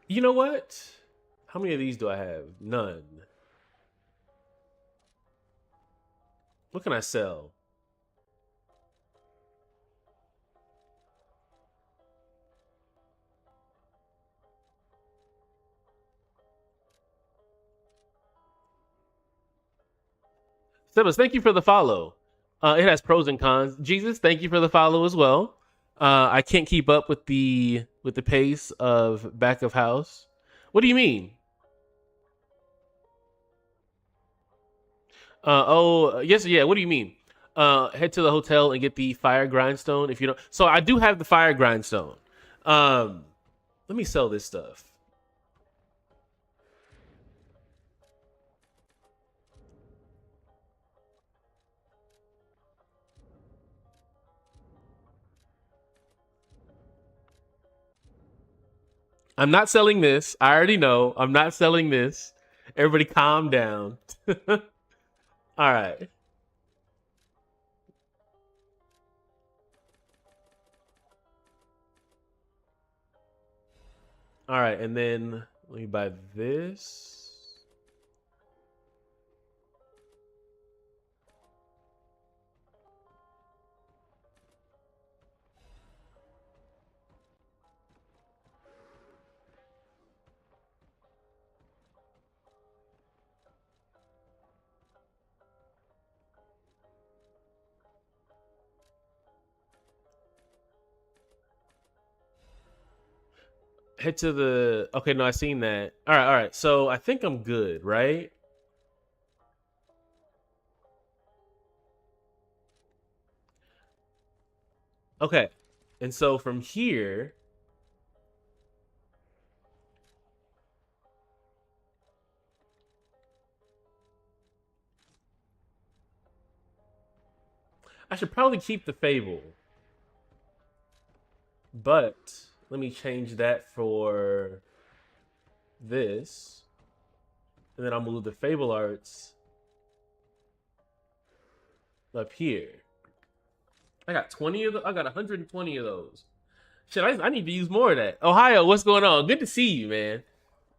You know what? How many of these do I have? None. What can I sell? Sebas, thank you for the follow. It has pros and cons. Jesus, thank you for the follow as well. I can't keep up with the pace of back of house. What do you mean? Oh, yes, yeah. What do you mean? Head to the hotel and get the fire grindstone if you don't. So I do have the fire grindstone. Um, Let me sell this stuff. I'm not selling this. I already know. I'm not selling this. Everybody calm down. All right. All right. And then let me buy this. Head to the. Okay, no, I seen that. All right. So I think I'm good, right? Okay. And so from here, I should probably keep the Fable, but let me change that for this, and then I'll move the Fable Arts up here. I got 20 of I got 120 of those. Shit, I need to use more of that. Ohio, what's going on? Good to see you, man.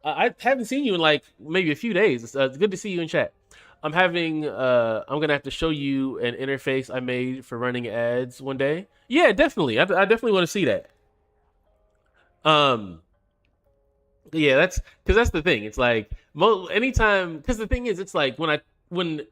I haven't seen you in like maybe a few days. It's good to see you in chat. I'm gonna have to show you an interface I made for running ads one day. Yeah, definitely. I definitely want to see that. Um, yeah, that's because that's the thing. It's like anytime because the thing is, it's like when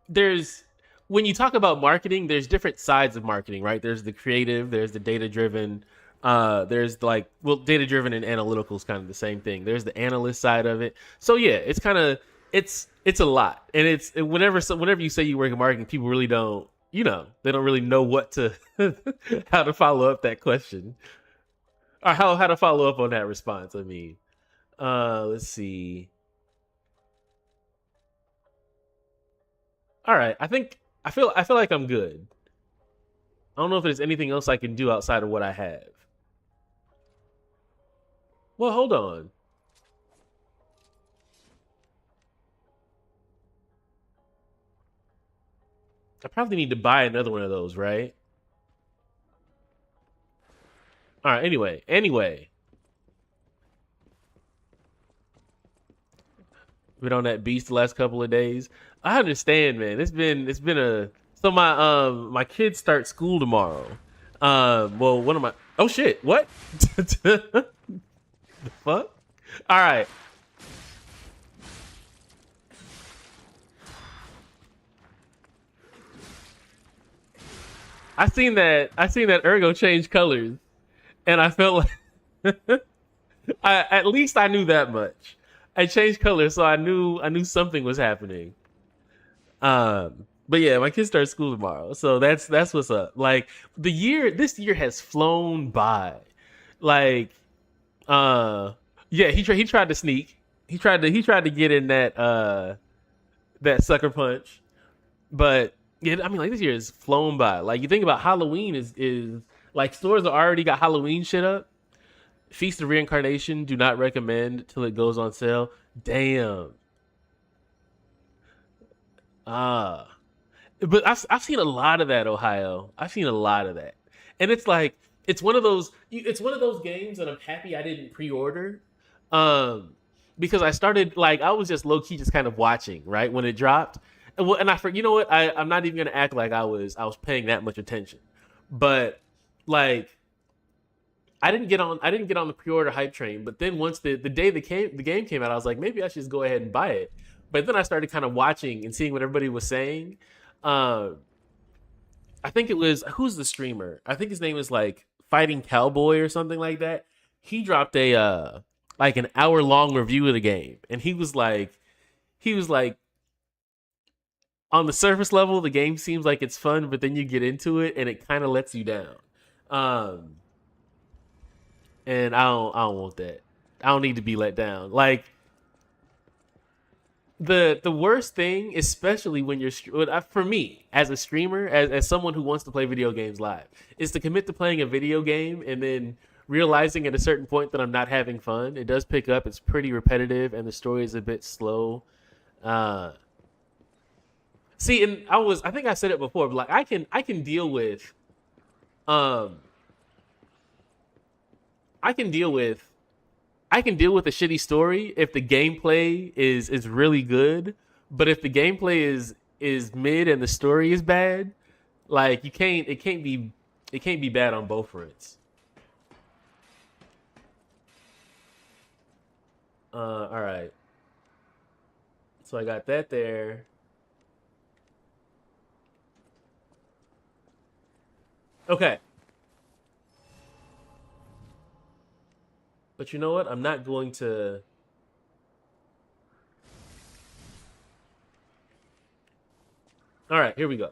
there's when you talk about marketing, there's different sides of marketing, right? There's the creative, there's the data driven, there's like data driven and analytical is kind of the same thing. There's the analyst side of it. So yeah, it's kind of it's a lot, and it's whenever you say you work in marketing, people really don't they don't really know what to how to follow up that question or how to follow up on that response. I mean, let's see. All right, I feel like I'm good. I don't know if there's anything else I can do outside of what I have. Well, hold on. I probably need to buy another one of those, right? All right. Anyway, been on that beast the last couple of days. I understand, man. It's been a so my kids start school tomorrow. Well, one of my oh shit, what? The fuck? All right. I seen that Ergo change colors, and I felt like at least I knew that much. I changed colors, so I knew something was happening. But yeah, my kids start school tomorrow, so that's what's up. Like this year has flown by. Like, uh, yeah, he tried to sneak. He tried to get in that sucker punch, but yeah, I mean, like this year has flown by. Like you think about Halloween is like stores are already got Halloween shit up. Feast of Reincarnation, do not recommend till it goes on sale. Damn. Ah. But I've seen a lot of that, Ohio. I've seen a lot of that. And it's like it's one of those games that I'm happy I didn't pre-order. Um because I started like I was just low key just kind of watching, right? When it dropped. And I you know what? I'm not even gonna act like I was paying that much attention. But like I didn't get on the pre-order hype train, but then once the day the game came out, I was like, maybe I should just go ahead and buy it. But then I started kind of watching and seeing what everybody was saying. Uh, I think it was who's the streamer? I think his name is like Fighting Cowboy or something like that. He dropped a like an hour long review of the game, and he was like on the surface level, the game seems like it's fun, but then you get into it and it kind of lets you down. Um, and I don't want that. I don't need to be let down. Like the worst thing, especially when you're for me as a streamer, as someone who wants to play video games live, is to commit to playing a video game and then realizing at a certain point that I'm not having fun. It does pick up. It's pretty repetitive and the story is a bit slow. Uh, see, and I think I said it before, but like I can deal with um I can deal with I can deal with a shitty story if the gameplay is really good, but if the gameplay is mid and the story is bad, like it can't be bad on both fronts. All right. So I got that there. Okay. But you know what? I'm not going to All right, here we go.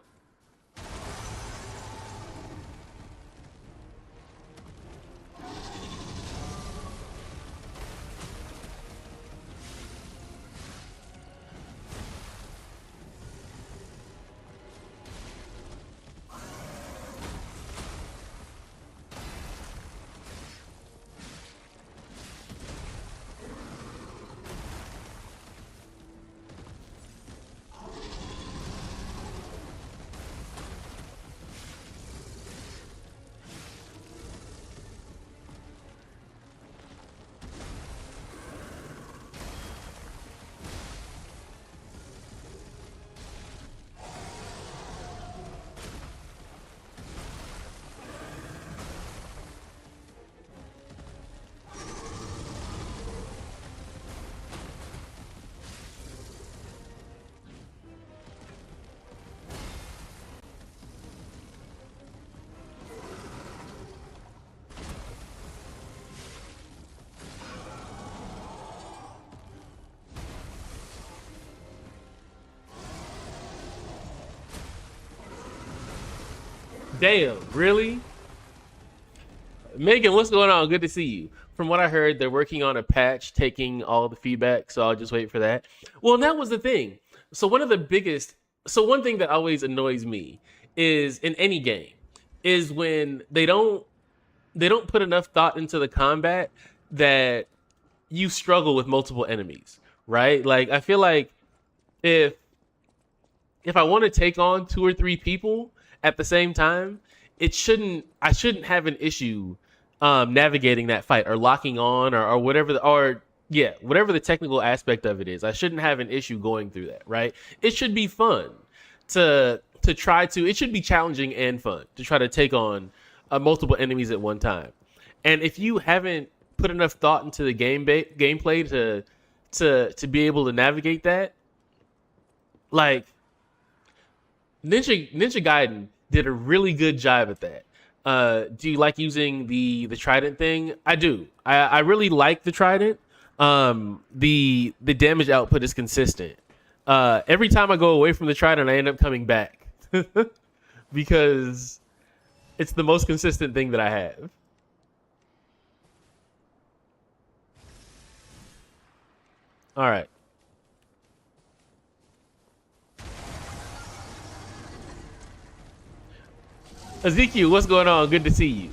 Damn, really? Megan, what's going on? Good to see you. From what I heard, they're working on a patch taking all the feedback, so I'll just wait for that. Well, and that was the thing. So one of the biggest one thing that always annoys me is in any game is when they don't put enough thought into the combat that you struggle with multiple enemies, right? Like I feel like if if I want to take on two or three people at the same time, I shouldn't have an issue navigating that fight or locking on or whatever whatever the technical aspect of it is. I shouldn't have an issue going through that, right? It should be fun to try to. It should be challenging and fun to try to take on multiple enemies at one time. And if you haven't put enough thought into the gameplay to be able to navigate that, like Ninja Gaiden did a really good job at that. Do you like using the trident thing? I do. I really like the trident. The damage output is consistent. Every time I go away from the trident, I end up coming back because it's the most consistent thing that I have. All right. Ezekiel, what's going on? Good to see you.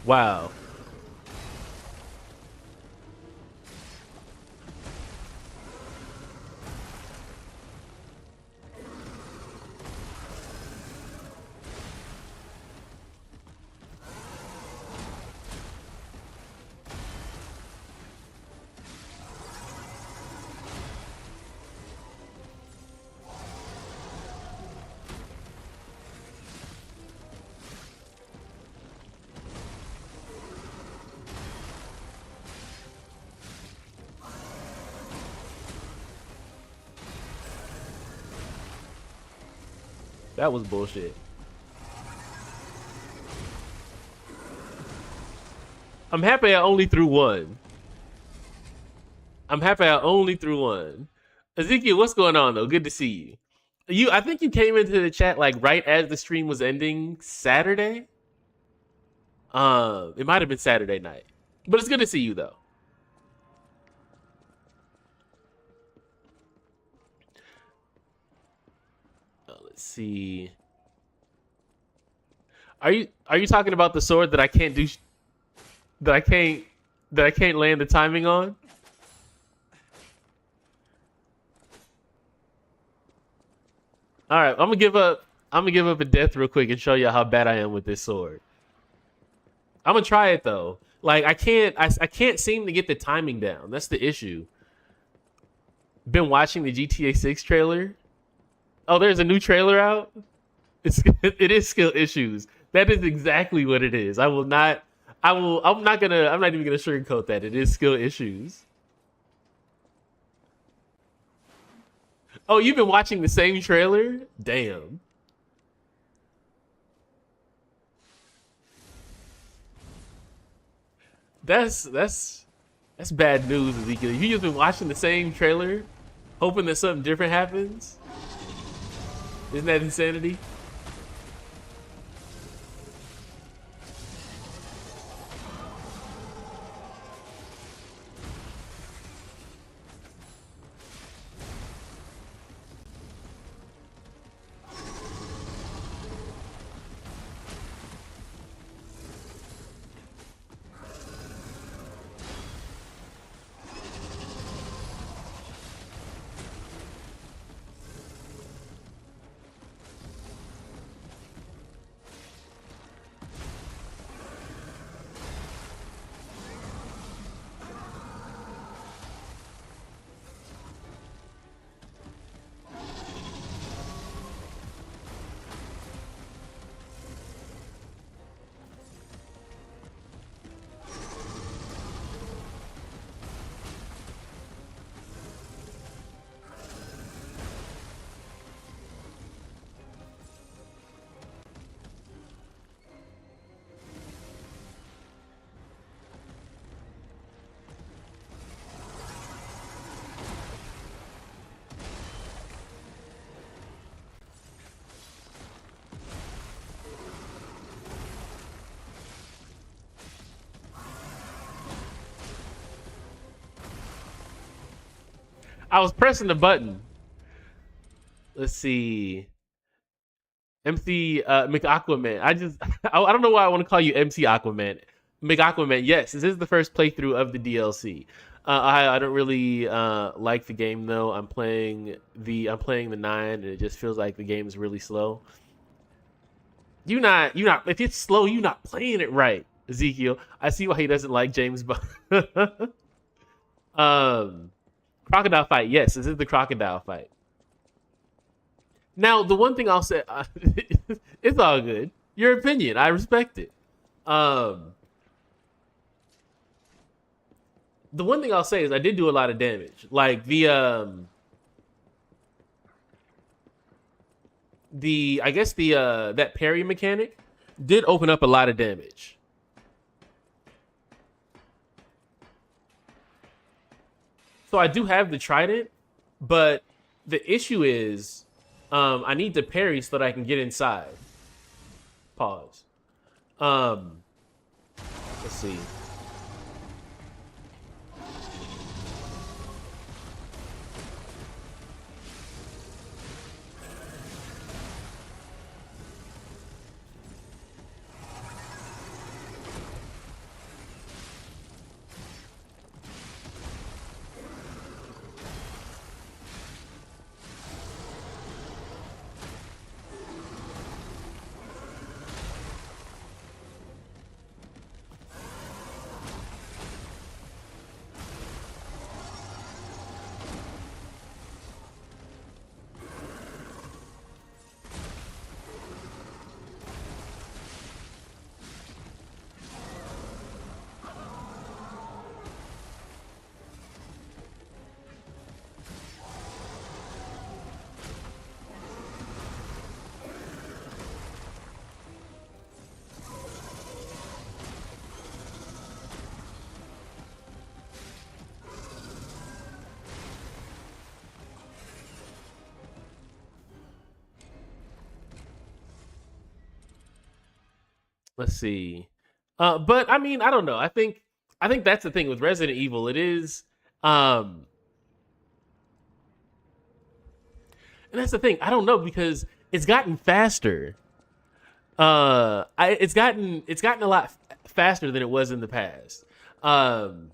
Wow. That was bullshit. I'm happy I only threw one. I'm happy I only threw one. Ezekiel, what's going on though? Good to see you. I think you came into the chat like right as the stream was ending Saturday. It might have been Saturday night, but it's good to see you though. Let's see. Are you talking about the sword that I can't do? That I can't land the timing on? All right, I'm gonna give up. I'm gonna give up a death real quick and show you how bad I am with this sword. I'm gonna try it though. Like I can't seem to get the timing down. That's the issue. Been watching the GTA 6 trailer. Oh, there's a new trailer out. It is skill issues. That is exactly what it is. I will not. I will. I'm not gonna. I'm not even gonna sugarcoat that. It is skill issues. Oh, you've been watching the same trailer? Damn. That's bad news, Ezekiel. You just been watching the same trailer, hoping that something different happens. Isn't that insanity? I was pressing the button. Let's see. MC McAquaman. I don't know why I want to call you MC Aquaman. McAquaman. Yes, this is the first playthrough of the DLC. I don't really like the game though. I'm playing the 9, and it just feels like the game is really slow. You not if it's slow, you not playing it right, Ezekiel. I see why he doesn't like James Bond. um, crocodile fight. Yes, this is the crocodile fight. Now, the one thing I'll say, it's all good. Your opinion, I respect it. Um, the one thing I'll say is I did do a lot of damage. Like the I guess the that parry mechanic did open up a lot of damage. So I do have the trident, but the issue is I need to parry so that I can get inside. Pause. Um, let's see. Let's see. But I mean, I don't know. I think that's the thing with Resident Evil. It is um and that's the thing. I don't know because it's gotten faster. It's gotten a lot faster than it was in the past. Um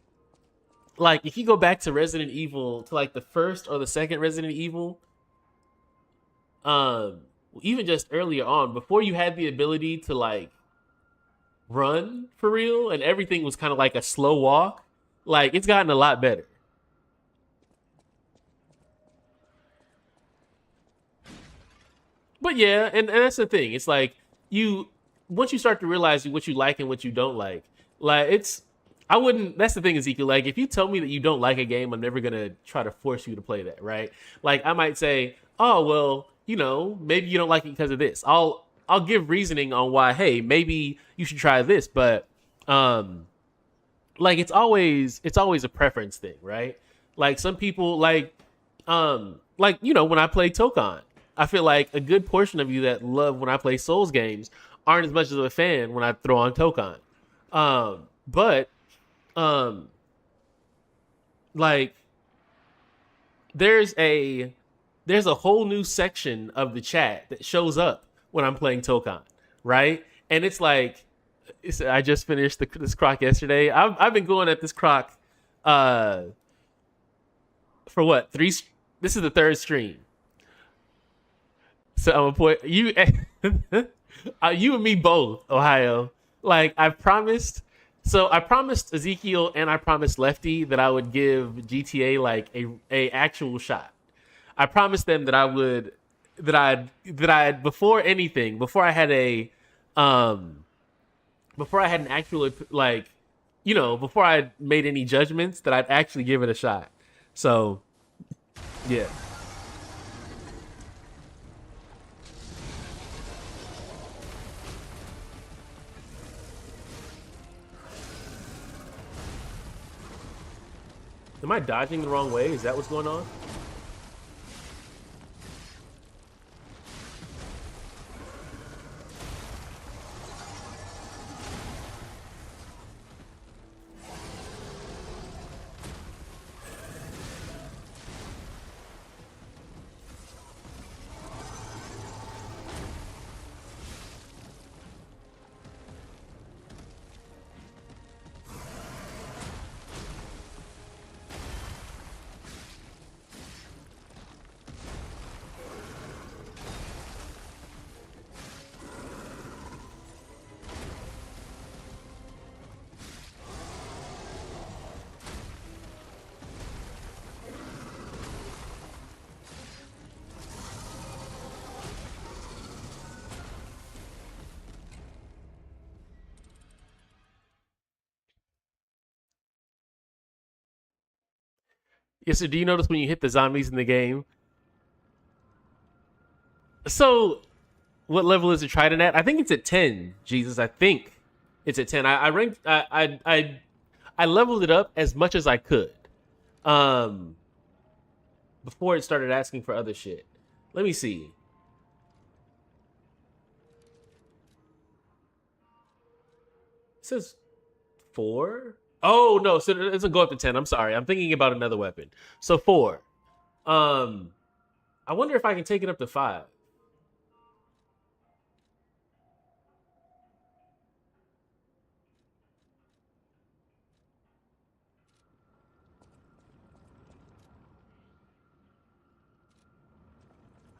like if you go back to Resident Evil to like the first or the second Resident Evil, um even just earlier on before you had the ability to like run for real and everything was kind of like a slow walk, like it's gotten a lot better. But yeah, and that's the thing. It's like you once you start to realize what you like and what you don't like it's I wouldn't that's the thing, Ezekiel. Like if you tell me that you don't like a game, I'm never gonna try to force you to play that, right? Like I might say, oh well, maybe you don't like it because of this. I'll give reasoning on why, hey, maybe you should try this, but um like it's always a preference thing, right? Like some people like when I play Tokon, I feel like a good portion of you that love when I play Souls games aren't as much of a fan when I throw on Tokon. But um like there's a there's a whole new section of the chat that shows up when I'm playing Tokon, right? And it's like I just finished this croc yesterday. I've been going at this croc uh for what three? This is the third stream, so I'm gonna put you, you and me both, Ohio. Like I promised. So I promised Ezekiel and I promised Lefty that I would give GTA like a actual shot. I promised them that I would that I before anything um before I had an actual like before I made any judgments that I'd actually give it a shot. So yeah. Am I dodging the wrong way? Is that what's going on? Yes, sir. Do you notice when you hit the zombies in the game? So, what level is it Trident at? I think it's at 10. Jesus, I think it's at 10. I ranked. I leveled it up as much as I could. Um, before it started asking for other shit. Let me see. It says 4. Oh no, so it doesn't go up to 10. I'm sorry. I'm thinking about another weapon. So 4. Um, I wonder if I can take it up to 5.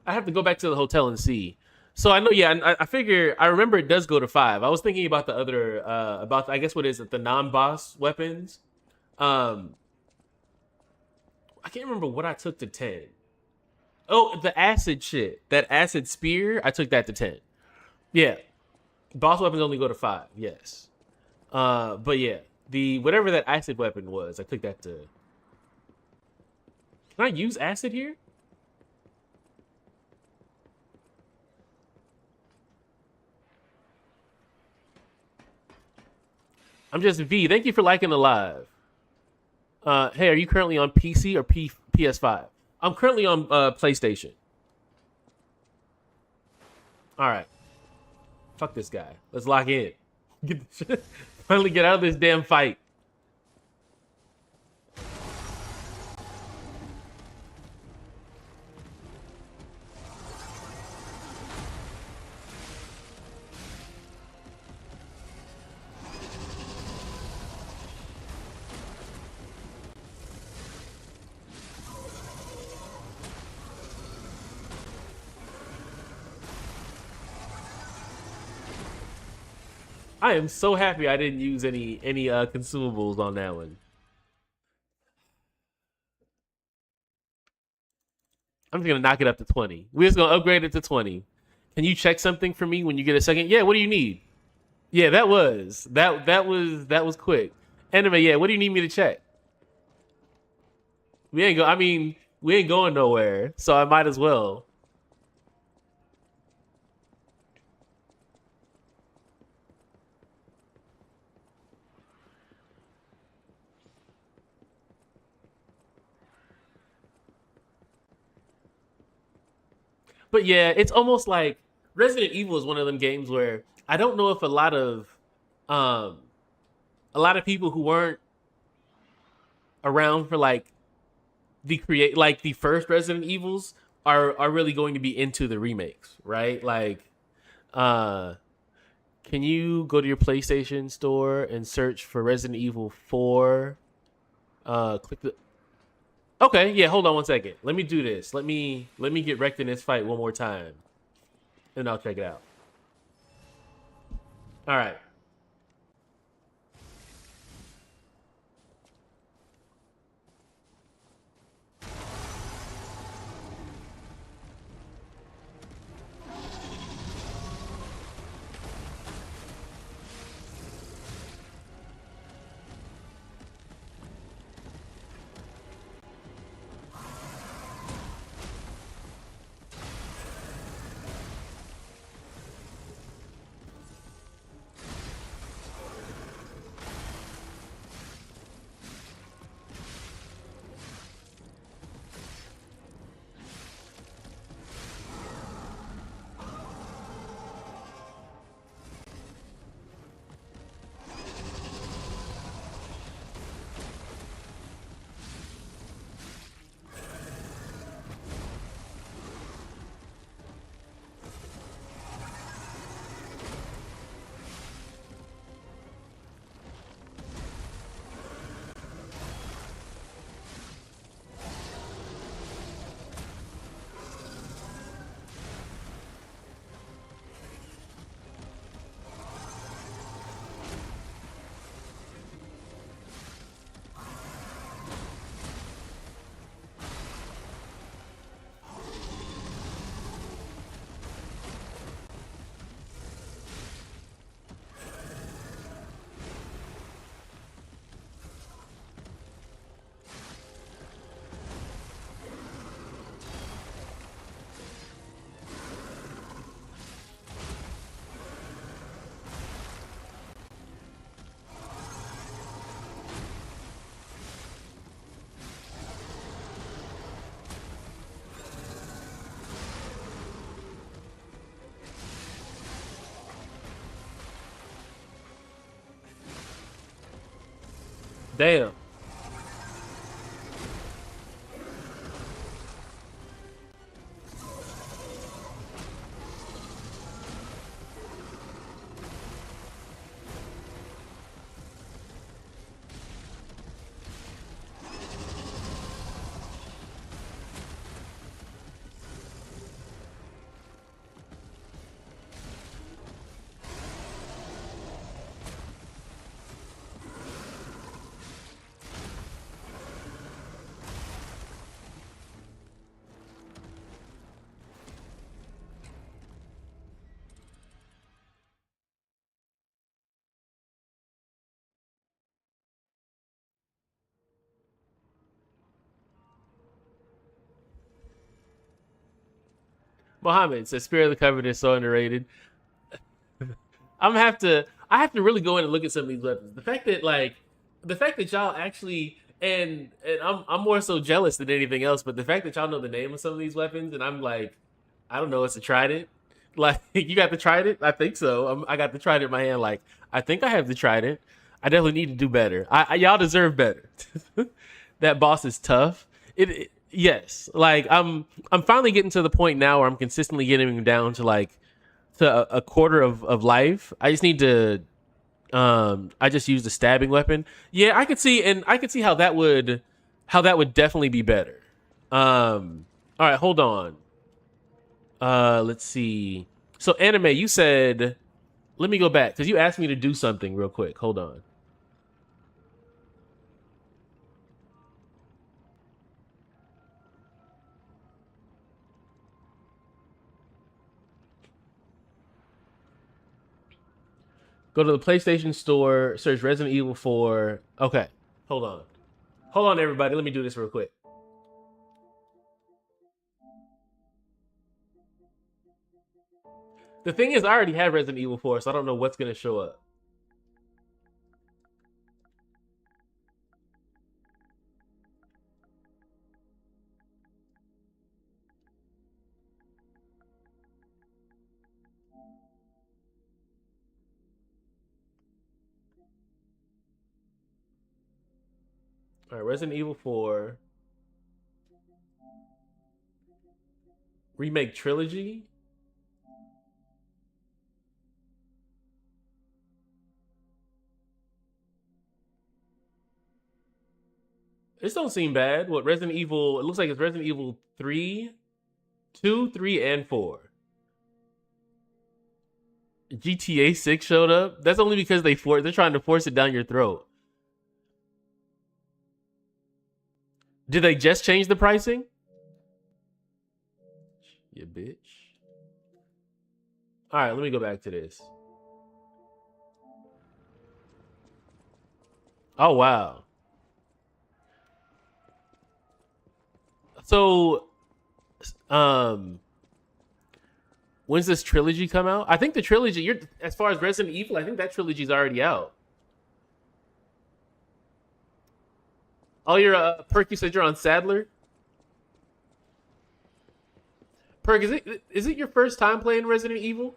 I have to go back to the hotel and see. So I know, yeah, I figure I remember it does go to 5. I was thinking about the other, about I guess what is it, the non-boss weapons. Um, I can't remember what I took to 10. Oh, the acid shit, that acid spear, I took that to 10. Yeah, boss weapons only go to 5. Yes. But yeah, the whatever that acid weapon was, I took that to. Can I use acid here? I'm just V. Thank you for liking the live. Hey, are you currently on PC or PS5? I'm currently on PlayStation. All right. Fuck this guy. Let's lock in. Finally get out of this damn fight. I am so happy I didn't use any consumables on that one. I'm just gonna knock it up to 20. We're just gonna upgrade it to 20. Can you check something for me when you get a second? Yeah, what do you need? Yeah, that was quick. Anime, yeah, what do you need me to check? We ain't going nowhere, so I might as well. But yeah, it's almost like Resident Evil is one of them games where I don't know if um a lot of people who weren't around for like the first Resident Evils are really going to be into the remakes, right? Like uh can you go to your PlayStation store and search for Resident Evil 4? Click the. Okay, yeah, hold on one second. Let me do this. Let me get wrecked in this fight one more time. And I'll check it out. All right. Damn. Mohammed says Spirit of the Covenant is so underrated. I have to really go in and look at some of these weapons. The fact that y'all actually and I'm more so jealous than anything else, but the fact that y'all know the name of some of these weapons and I'm like, I don't know, it's a trident. Like you got the trident? I think so. I got the trident in my hand. Like I think I have the trident. I definitely need to do better. Y'all deserve better. That boss is tough. Yes, like I'm finally getting to the point now where I'm consistently getting him down to like to a quarter of life. I just need to I just used a stabbing weapon. Yeah, I could see how that would definitely be better. All right, hold on. Let's see. So anime, you said let me go back cuz you asked me to do something real quick. Hold on. Go to the PlayStation Store, search Resident Evil 4. Okay. Hold on. Hold on everybody. Let me do this real quick. The thing is I already have Resident Evil 4, so I don't know what's going to show up. All right, Resident Evil 4 remake trilogy. This don't seem bad. What Resident Evil? It looks like it's Resident Evil 3, 2, 3, and 4. GTA 6 showed up. That's only because they're trying to force it down your throat. Did they just change the pricing? You bitch. All right, let me go back to this. Oh wow. So, um, when's this trilogy come out? I think the trilogy. You're as far as Resident Evil. I think that trilogy's already out. Oh, you're Perk. You said you're on Sadler. Perk, is it your first time playing Resident Evil?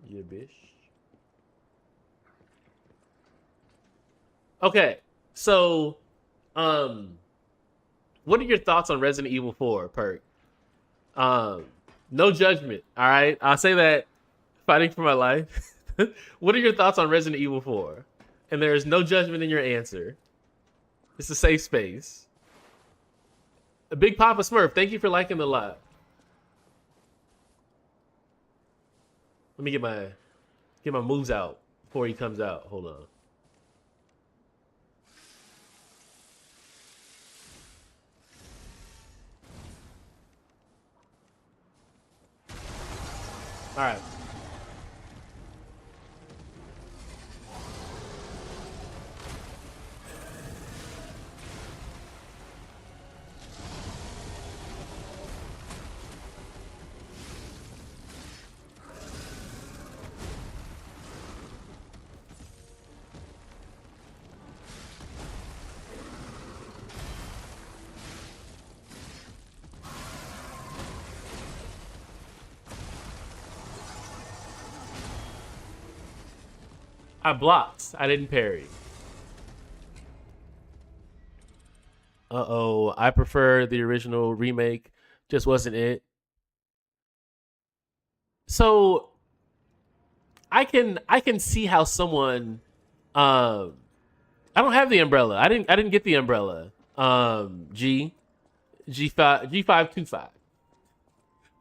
Yeah, bitch. Okay, so, um, what are your thoughts on Resident Evil 4, Perk? Um, no judgment. All right, I'll say that. Fighting for my life. What are your thoughts on Resident Evil 4? And there is no judgment in your answer. It's a safe space. A Big Papa Smurf, thank you for liking the live. Let me get my moves out before he comes out. Hold on. All right. I blocked. I didn't parry. Uh-oh. I prefer the original remake. Just wasn't it. So I can see how someone um I don't have the umbrella. I didn't get the umbrella. G525.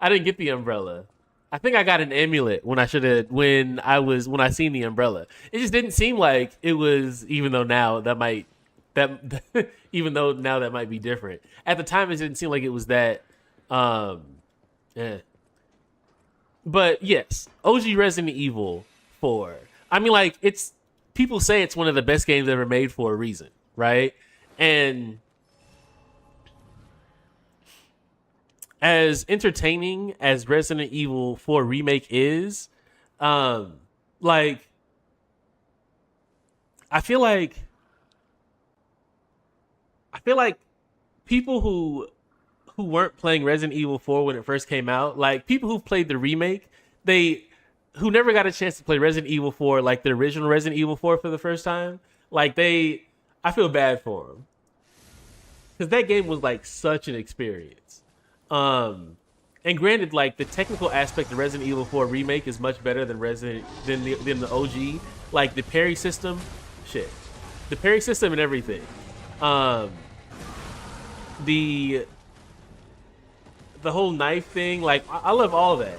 I didn't get the umbrella. I think I got an amulet when I should have when I seen the umbrella. It just didn't seem like it was, even though now that might that even though now that might be different. At the time it didn't seem like it was that um eh. But yes, OG Resident Evil 4. I mean, like, it's people say it's one of the best games ever made for a reason, right? And as entertaining as Resident Evil 4 remake is, um, like I feel like I feel like people who weren't playing Resident Evil 4 when it first came out, like people who played the remake, they who never got a chance to play Resident Evil 4, like the original Resident Evil 4 for the first time, like I feel bad for them because that game was like such an experience. Um, and granted, like the technical aspect of Resident Evil 4 remake is much better than Resident than the OG. Like the parry system, shit, the parry system and everything. Um, the the whole knife thing, like I love all of that.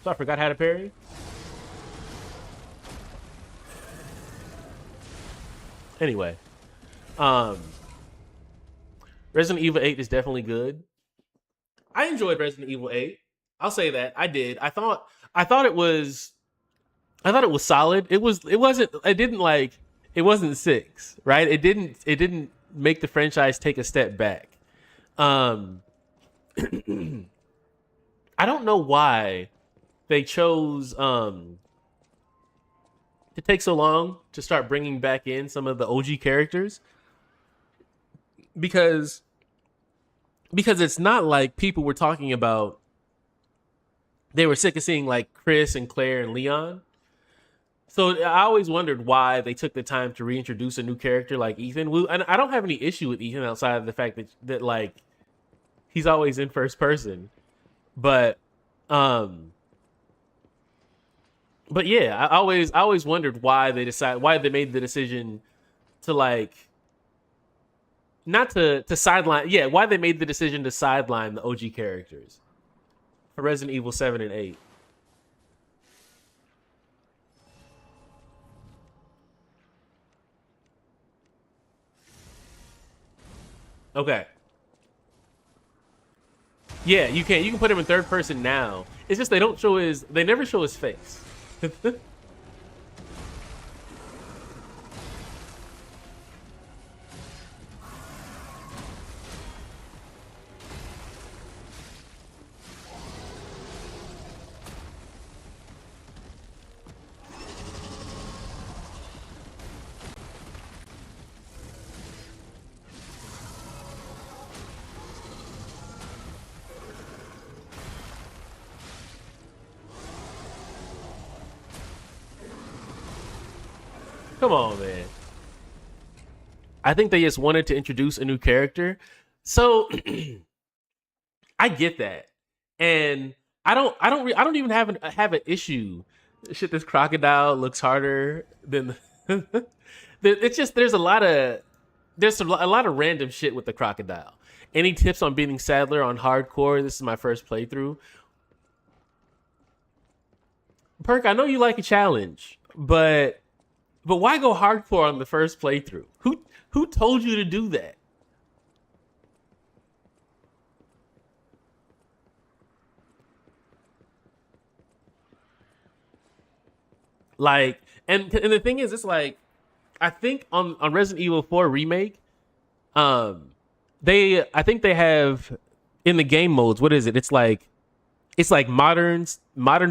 So I forgot how to parry. Anyway, um, Resident Evil 8 is definitely good. I enjoyed Resident Evil 8. I'll say that I did. I thought it was I thought it was solid. It wasn't six, right? It didn't make the franchise take a step back. Um, I don't know why they chose to take so long to start bringing back in some of the OG characters because it's not like people were talking about they were sick of seeing like Chris and Claire and Leon. So I always wondered why they took the time to reintroduce a new character like Ethan. And I don't have any issue with Ethan outside of the fact that like he's always in first person. But um but yeah, I always wondered why they made the decision to like not to sideline, yeah, why they made the decision to sideline the OG characters for Resident Evil 7 and 8. Okay. Yeah, you can put him in third person now. It's just they never show his face. Come on, man. I think they just wanted to introduce a new character. So I get that. And I don't even have an issue. Shit, this crocodile looks harder than it's just a lot of random shit with the crocodile. Any tips on beating Sadler on hardcore? This is my first playthrough. Perk, I know you like a challenge, but why go hardcore on the first playthrough? Who told you to do that? Like, and the thing is, it's like I think on Resident Evil 4 remake, um, I think they have in the game modes. What is it? It's like modern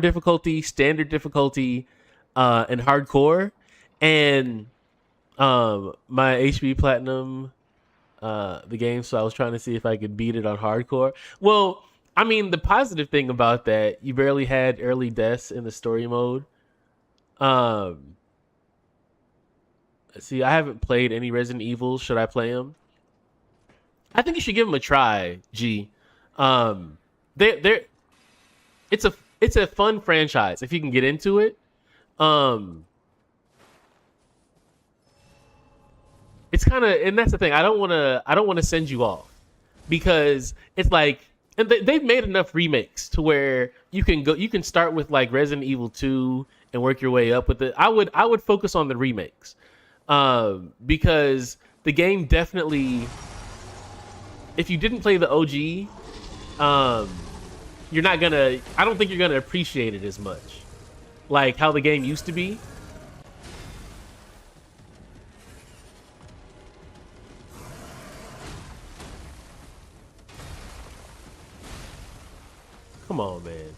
difficulty, standard difficulty, and hardcore. And my HB platinum. the game, so I was trying to see if I could beat it on hardcore. Well, I mean, the positive thing about that, you barely had early deaths in the story mode. Um, see, I haven't played any Resident Evils. Should I play them? I think you should give them a try. G, they're it's a fun franchise if you can get into it. Um, it's kind of, and that's the thing. I don't want to send you off because it's like, and they've made enough remakes to where you can start with like Resident Evil 2 and work your way up with it. I would focus on the remakes, because the game definitely, if you didn't play the OG, you're not gonna. I don't think you're gonna appreciate it as much, like how the game used to be. Come on, man.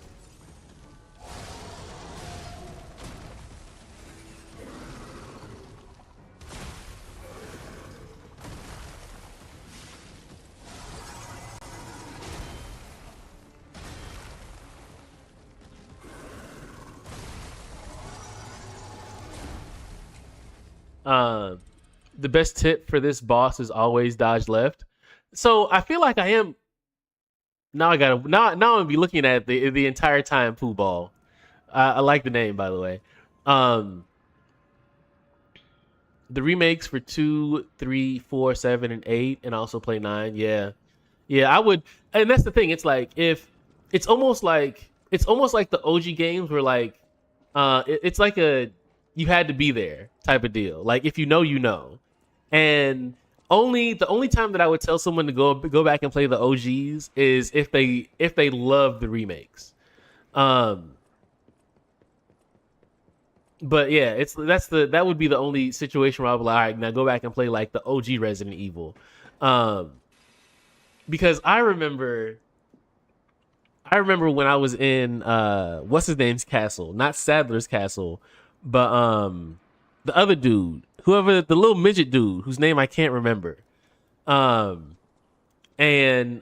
Uh, the best tip for this boss is always dodge left. So I feel like I am now. I gotta now. I'm gonna be looking at the entire time. Pooh Ball. I like the name, by the way. Um, the remakes for 2, 3, 4, 7, and 8, and also play 9. Yeah, yeah, I would. And that's the thing. It's like if it's almost like the OG games were like, it's like a you had to be there type of deal. Like if you know, you know. And the only time that I would tell someone to go back and play the OGs is if they love the remakes. Um, but yeah, that would be the only situation where I would be like, all right, now go back and play like the OG Resident Evil. Um, because I remember when I was in what's his name's castle, not Sadler's castle, but the other dude, whoever the little midget dude whose name I can't remember. Um and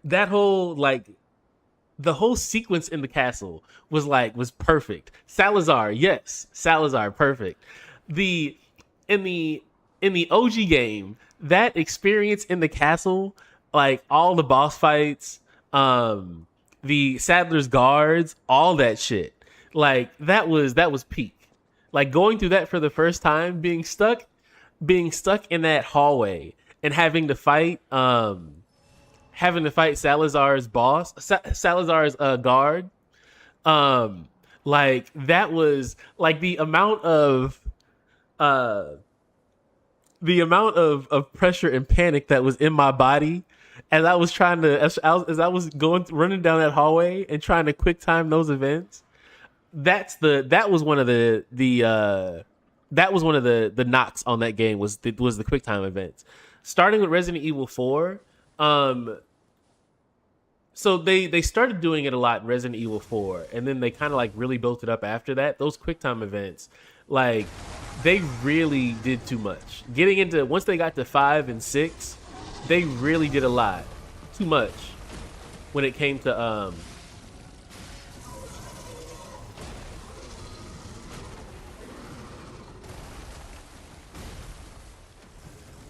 that whole like the whole sequence in the castle was perfect. Salazar, yes, Salazar, perfect. The in the in the OG game, that experience in the castle, like all the boss fights, um, the Sadler's guards, all that shit, like that was peak. Like going through that for the first time, being stuck in that hallway and having to fight Salazar's boss, Salazar's guard. Um, like that was like uh the amount of pressure and panic that was in my body as I was trying to as I was going running down that hallway and trying to quick time those events. That was one of the knocks on that game was the quick time events. Starting with Resident Evil 4, um, so they started doing it a lot in Resident Evil 4, and then they kind of like really built it up after that. Those QuickTime events, like they really did too much. Getting into once they got to 5 and 6, they really did a lot too much when it came to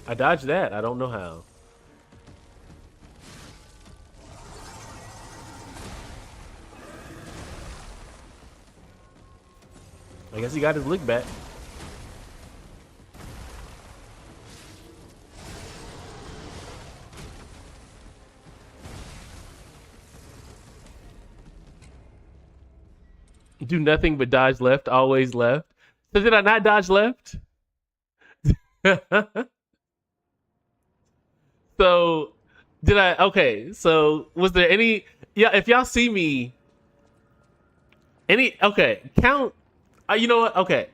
I dodged that. I don't know how. I guess he got his lick back. Do nothing but dodge left, always left. So did I not dodge left? So did I? Okay. So was there any? Yeah. If y'all see me, any? Okay. Count. You know what? Okay.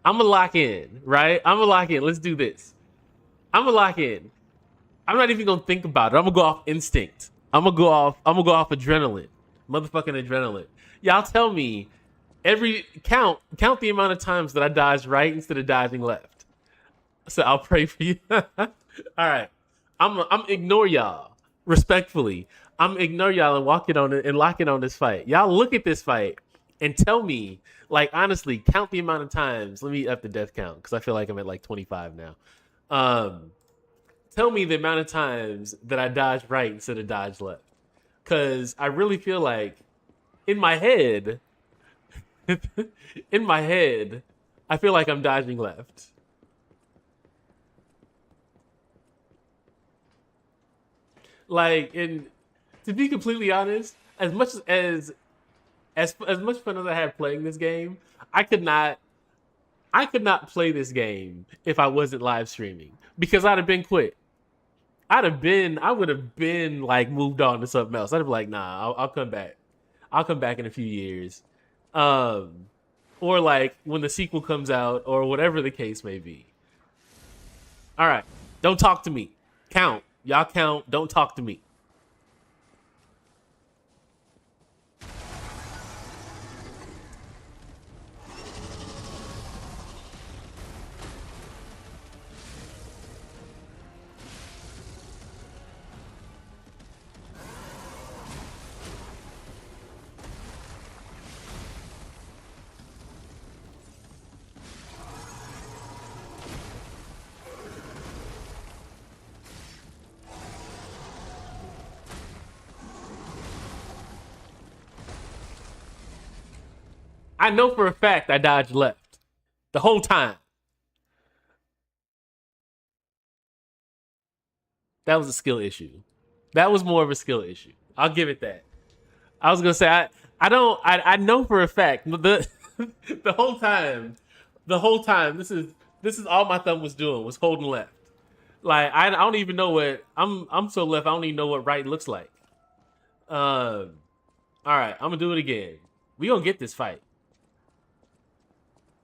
I'm gonna lock in. Right. I'm gonna lock in. Let's do this. I'm gonna lock in. I'm not even gonna think about it. I'm gonna go off instinct. I'm gonna go off adrenaline. Motherfucking adrenaline. Y'all tell me every count the amount of times that I dodged right instead of dodging left. So I'll pray for you. All right. I'm ignore y'all respectfully. I'm ignore y'all and walking on it and locking on this fight. Y'all look at this fight and tell me, like honestly, count the amount of times. Let me up the death count because I feel like I'm at like 25 now. Um, Tell me the amount of times that I dodged right instead of dodged left. Because I really feel like in my head, in my head, I feel like I'm dodging left. Like, and to be completely honest, as much fun as I had playing this game, I could not I could not play this game if I wasn't live streaming because I'd have been quit. I would have been like moved on to something else. I'd be like, nah, I'll come back. I'll come back in a few years. Um, or like when the sequel comes out or whatever the case may be. All right. Don't talk to me. Count. Y'all count. Don't talk to me. I know for a fact I dodged left the whole time. That was a skill issue. That was more of a skill issue. I'll give it that. I was gonna say I don't I know for a fact the the whole time this is all my thumb was doing was holding left. Like I don't even know what I'm so left. I don't even know what right looks like. Um, all right, I'm gonna do it again. We gonna get this fight.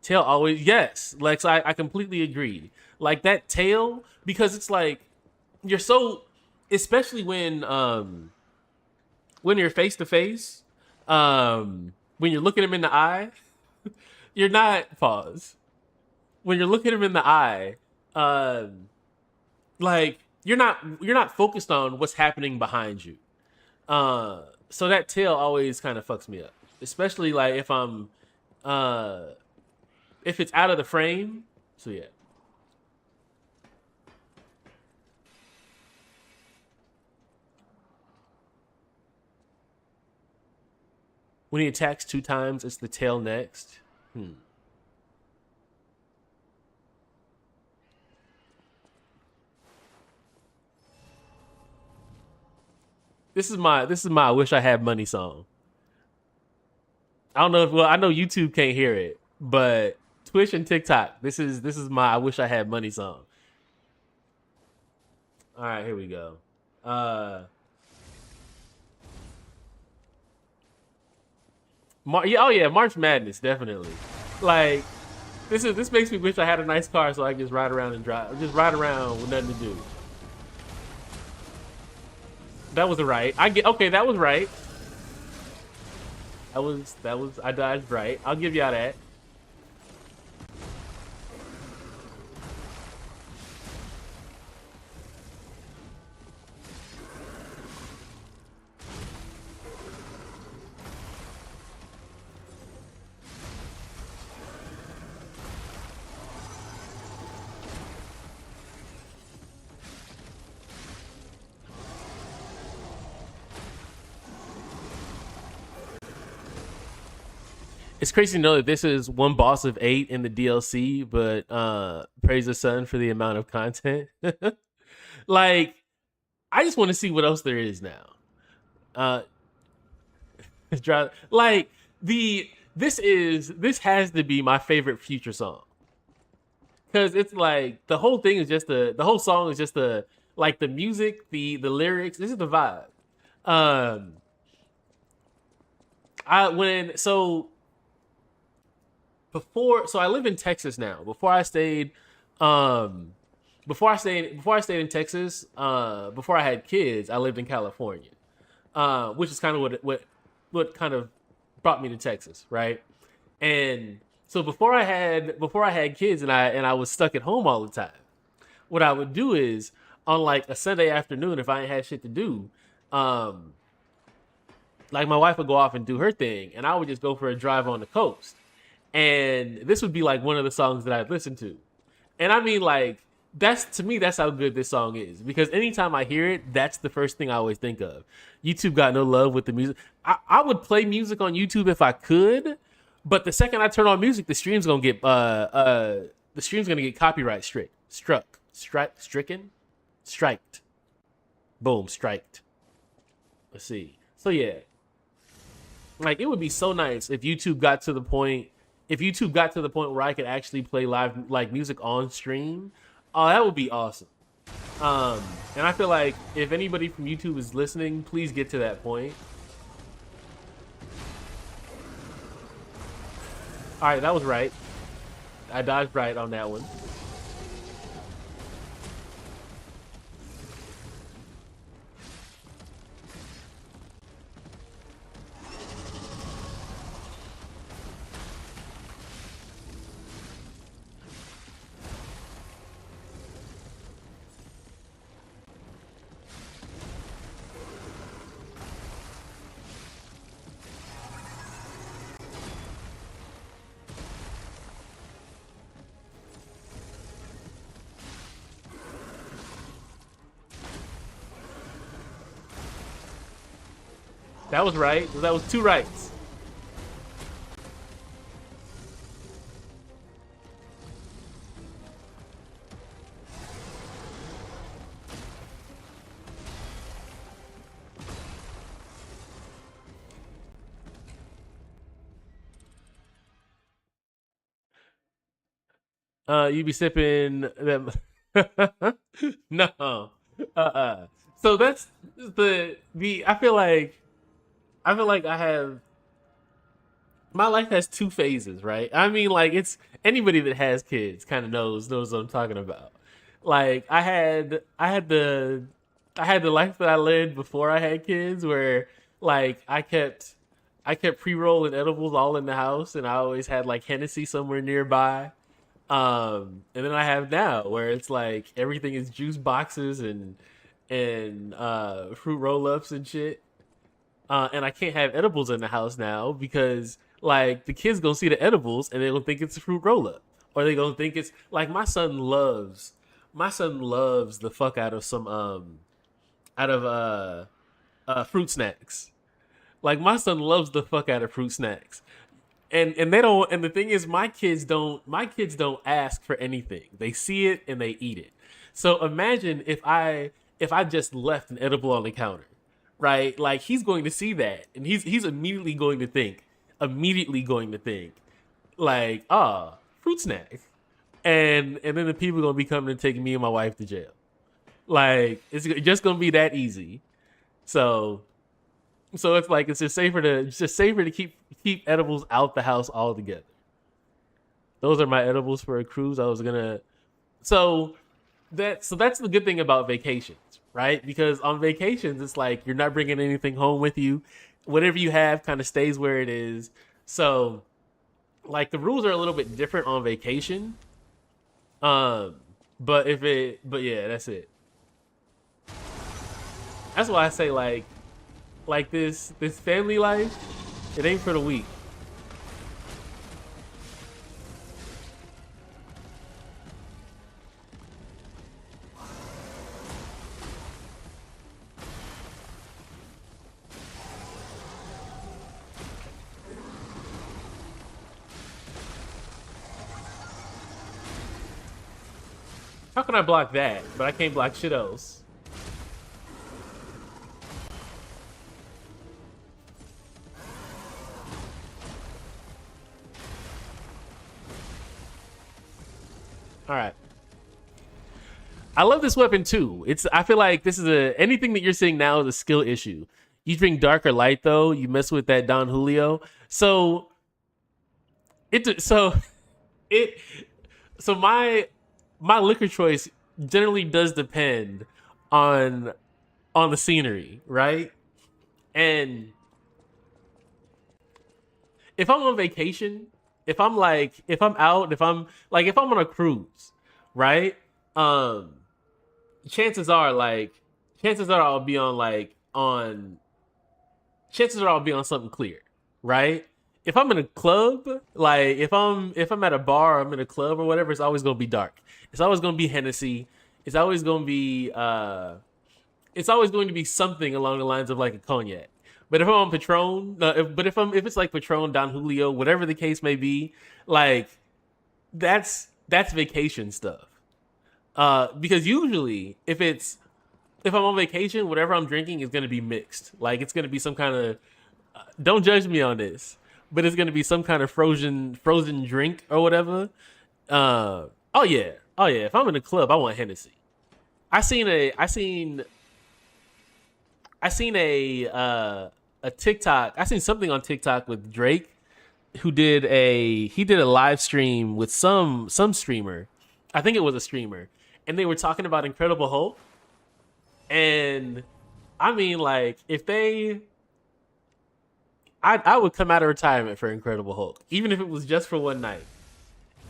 Tail always yes, Lex. I completely agree. Like that tail because it's like you're so especially when you're face to face, when you're looking him in the eye, you're not pause. When you're looking him in the eye, like you're not focused on what's happening behind you. So that tail always kind of fucks me up, especially like uh, if it's out of the frame. So yeah, when he attacks two times, it's the tail next. Hmm. This is my I wish I had money song. I don't know if well I know YouTube can't hear it, but Twitch and TikTok. This is my I wish I had money song. All right, here we go. Uh, yeah, oh yeah, March Madness definitely. Like this makes me wish I had a nice car so I can just ride around and drive, just ride around with nothing to do. That was right. I get okay. That was right. That was I dodged right. I'll give y'all that. It's crazy to know that this is one boss of 8 in the DLC, but praise the sun for the amount of content. Like, I just want to see what else there is now. Uh, like this has to be my favorite future song because it's like the whole thing is just the whole song is just the like the music, the lyrics. This is the vibe. Um, I when so before so I live in Texas now. Um before I stayed in Texas, before I had kids, I lived in California. Which is kind of what kind of brought me to Texas, right? And so before I had kids and I was stuck at home all the time. what I would do is on like a Sunday afternoon, if I ain't had shit to do, um, like my wife would go off and do her thing, and I would just go for a drive on the coast. And this would be like one of the songs that I'd listen to. And I mean, like, that's to me, that's how good this song is. Because anytime I hear it, that's the first thing I always think of. YouTube got no love with the music. I would play music on YouTube if I could, but the second I turn on music, the stream's gonna get copyright stricken, striked, boom, striked. Let's see. So yeah, like it would be so nice if YouTube got to the point where I could actually play live like music on stream. Oh, that would be awesome. Um, and I feel like if anybody from YouTube is listening, please get to that point. All right, that was right. I dodged right on that one. That was right. That was two rights. You be sipping them. No. So that's the. I feel like I have my life has two phases, right? I mean, like it's anybody that has kids kind of knows what I'm talking about. Like I had the life that I led before I had kids, where like I kept pre roll and edibles all in the house, and I always had like Hennessy somewhere nearby. And then I have now where it's like everything is juice boxes and fruit roll ups and shit. And I can't have edibles in the house now because like the kids gonna see the edibles and they gonna think it's a fruit roll up, or they gonna think it's like my son loves the fuck out of some out of fruit snacks. Like my son loves the fuck out of fruit snacks. And they don't, and the thing is my kids don't ask for anything. They see it and they eat it. So imagine if I just left an edible on the counter, right? Like he's going to see that and he's immediately going to think like, ah, fruit snack. And then the people are gonna be coming and taking me and my wife to jail. Like it's just gonna be that easy. So it's like it's just safer to keep edibles out the house altogether. Those are my edibles for a cruise. I was gonna so that's the good thing about vacations, right? Because on vacations it's like you're not bringing anything home with you. Whatever you have kind of stays where it is. So like the rules are a little bit different on vacation. Um, but yeah, that's it. That's why I say like this family life, it ain't for the weak. How can I block that, but I can't block shit else? All right. I love this weapon too. It's I feel like this is a anything that you're seeing now is a skill issue. You drink dark or light though, you mess with that Don Julio. So it so my liquor choice generally does depend on the scenery, right? And if I'm on vacation, if I'm out, if I'm on a cruise, right? chances are like chances are I'll be on like on chances are I'll be on something clear, right? If I'm in a club, like if I'm at a bar or I'm in a club or whatever, it's always gonna be dark. It's always gonna be Hennessy. It's always gonna be it's always going to be something along the lines of like a cognac. But if I'm on Patron, if it's like Patron, Don Julio, whatever the case may be, like that's vacation stuff. Because usually if I'm on vacation, whatever I'm drinking is going to be mixed. Like it's going to be some kind of don't judge me on this, but it's going to be some kind of frozen drink or whatever. Oh yeah, oh yeah. If I'm in a club, I want Hennessy. I seen a TikTok. I seen something on TikTok with Drake who did a live stream with some streamer. I think it was a streamer, and they were talking about Incredible Hulk. And I mean, like, I would come out of retirement for Incredible Hulk, even if it was just for one night.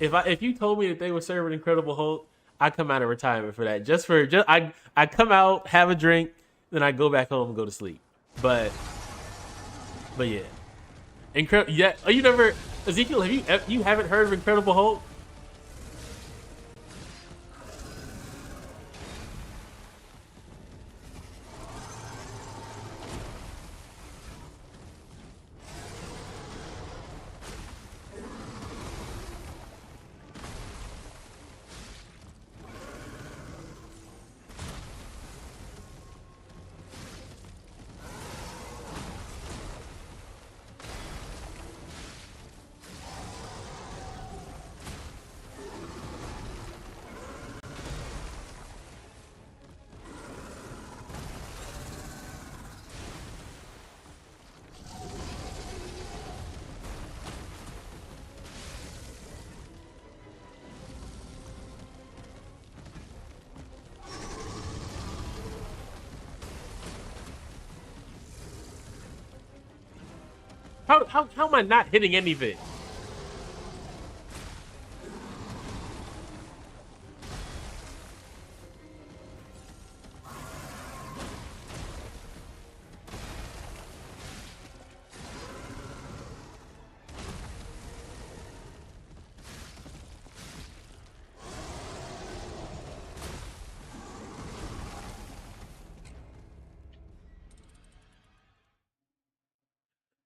If you told me that they were serving Incredible Hulk, I'd come out of retirement for that. I come out, have a drink, then I go back home and go to sleep. But but yeah, incredible. Yeah, oh, you never Ezekiel? You haven't heard of Incredible Hulk? How am I not hitting anything?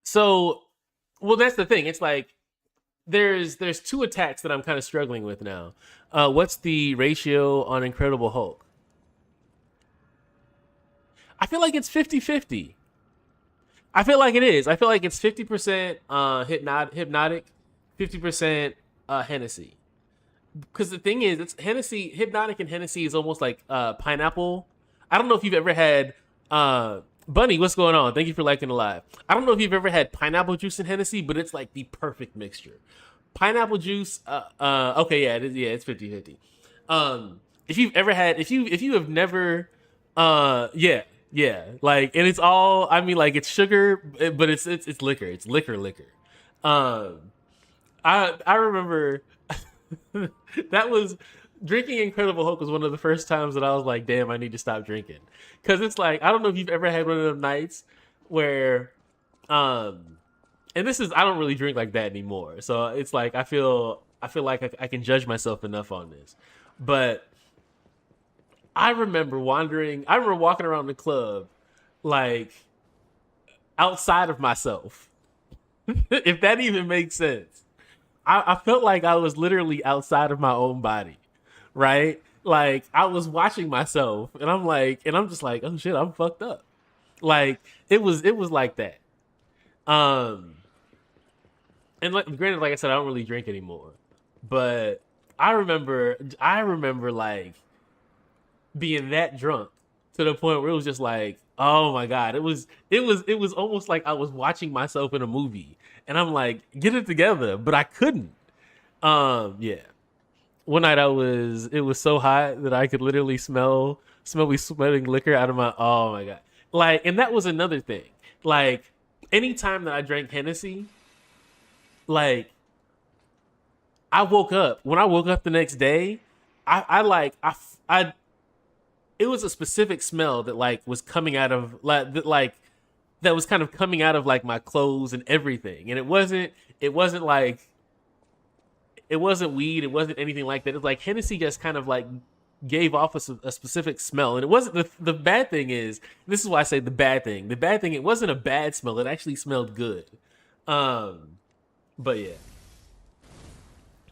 So, well, that's the thing. It's like there's two attacks that I'm kind of struggling with now. What's the ratio on Incredible Hulk? I feel like it's 50-50. I feel like it is. I feel like it's 50% hypnotic, 50% Hennessy. Because the thing is, it's Hennessy, hypnotic, and Hennessy is almost like pineapple. I don't know if you've ever had Bunny. What's going on? Thank you for liking the live. I don't know if you've ever had pineapple juice and Hennessy, but it's like the perfect mixture. Pineapple juice. Okay, yeah, it is. Yeah, it's 50-50. If you have never, yeah, yeah, like, and it's all. I mean, like, it's sugar, but it's liquor. It's liquor. Um, I remember that was drinking Incredible Hulk was one of the first times that I was like, damn, I need to stop drinking. Cause it's like, I don't know if you've ever had one of them nights where um and this is I don't really drink like that anymore. So it's like I feel like I can judge myself enough on this. But I remember walking around the club like outside of myself. If that even makes sense. I felt like I was literally outside of my own body, right? Like I was watching myself, and I'm just like, oh shit, I'm fucked up. Like it was like that. Um, and like, granted, like I said, I don't really drink anymore, but I remember like being that drunk to the point where it was just like, oh my god, it was almost like I was watching myself in a movie, and I'm like, get it together, but I couldn't. Yeah. One night it was so hot that I could literally smell me sweating liquor out of my oh my god. Like, and that was another thing. Like, anytime that I drank Hennessy, like when I woke up the next day, I like I it was a specific smell that like was coming out of that was kind of coming out of like my clothes and everything. And it wasn't like it wasn't weed, it wasn't anything like that. It's like Hennessy just kind of like gave off a specific smell. And it wasn't the bad thing is, this is why I say the bad thing. The bad thing, it wasn't a bad smell. It actually smelled good. Um but yeah.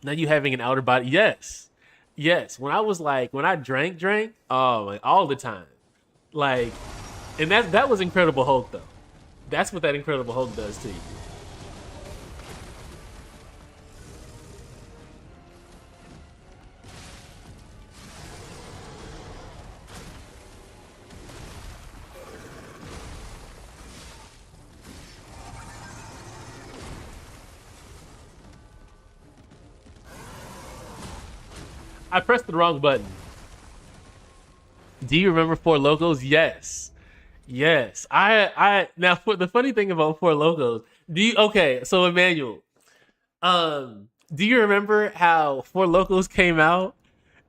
Now you having an outer body. Yes. Yes. When I drank, oh like all the time. Like, and that was Incredible Hulk though. That's what that Incredible Hulk does to you. I pressed the wrong button. Do you remember Four Locos? Yes. Yes. I now for the funny thing about Four Locos, do you okay, so Emmanuel, do you remember how Four Locos came out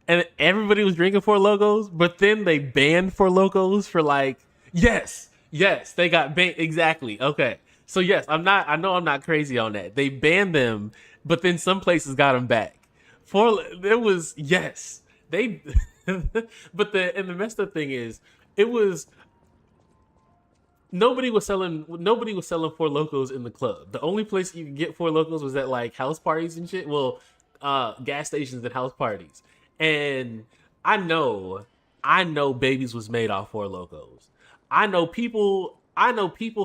and everybody was drinking Four Locos, but then they banned Four Locos for like yes, yes, they got banned exactly. Okay. So yes, I know I'm not crazy on that. They banned them, but then some places got them back. For there was yes. They but the messed up thing is it was nobody was selling Four Locos in the club. The only place you could get Four Locos was at like house parties and shit. Well, gas stations and house parties. And I know, I know babies was made off Four Locos. I know people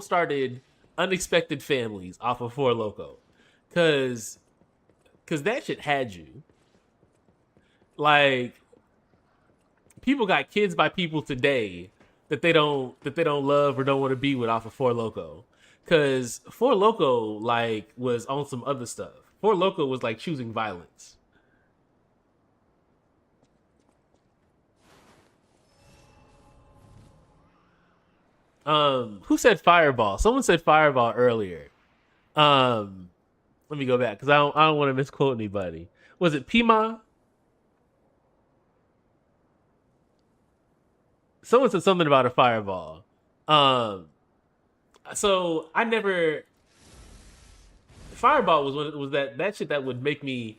started unexpected families off of Four Loco. Cause cause that shit had you. Like people got kids by people today that they don't love or don't want to be with off of Four Loco. Cause Four Loco like was on some other stuff. Four Loco was like choosing violence. Who said Fireball? Someone said Fireball earlier. Um, Let me go back because I don't want to misquote anybody. Was it Pima? Someone said something about a Fireball. Um, so I never Fireball was that shit that would make me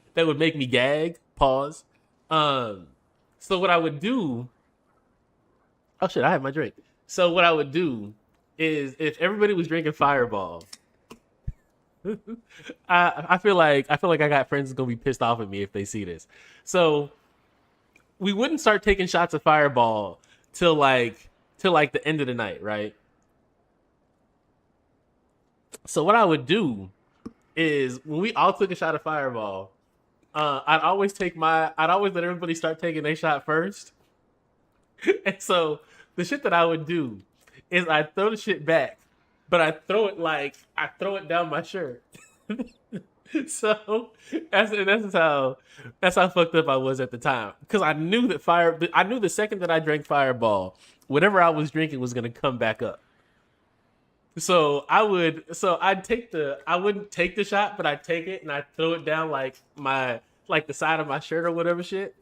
gag. Pause. Um, so what I would do? Oh shit! I have my drink. So what I would do is if everybody was drinking Fireball, I feel like I got friends that's gonna be pissed off at me if they see this. So we wouldn't start taking shots of Fireball till like the end of the night, right? So what I would do is when we all took a shot of Fireball, I'd always let everybody start taking their shot first. And so the shit that I would do is I'd throw the shit back, but I throw it down my shirt. So that's how fucked up I was at the time because I knew the second that I drank Fireball, whatever I was drinking was gonna come back up. So I wouldn't take the shot, but I'd take it and I'd throw it down like the side of my shirt or whatever shit.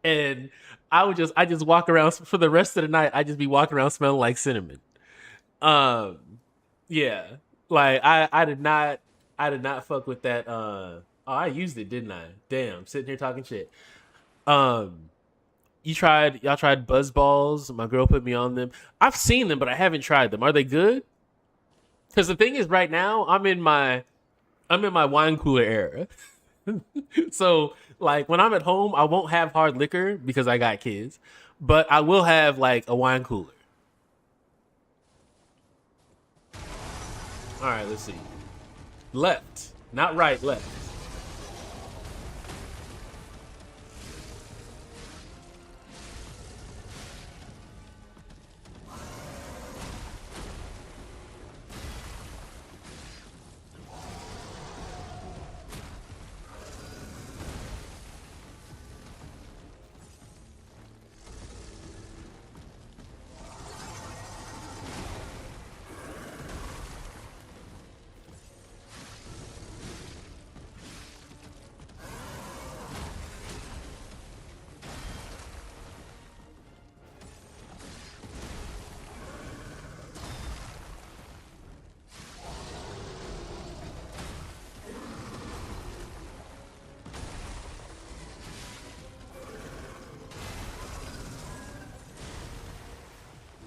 And I just walk around for the rest of the night. I just be walking around smelling like cinnamon. Um, yeah, like I did not fuck with that. Oh, I used it, didn't I? Damn, sitting here talking shit. Um, y'all tried Buzz Balls. My girl put me on them. I've seen them, but I haven't tried them. Are they good? Because the thing is, right now I'm in my wine cooler era. So like when I'm at home, I won't have hard liquor because I got kids, but I will have like a wine cooler. All right, let's see. Left, not right. Left.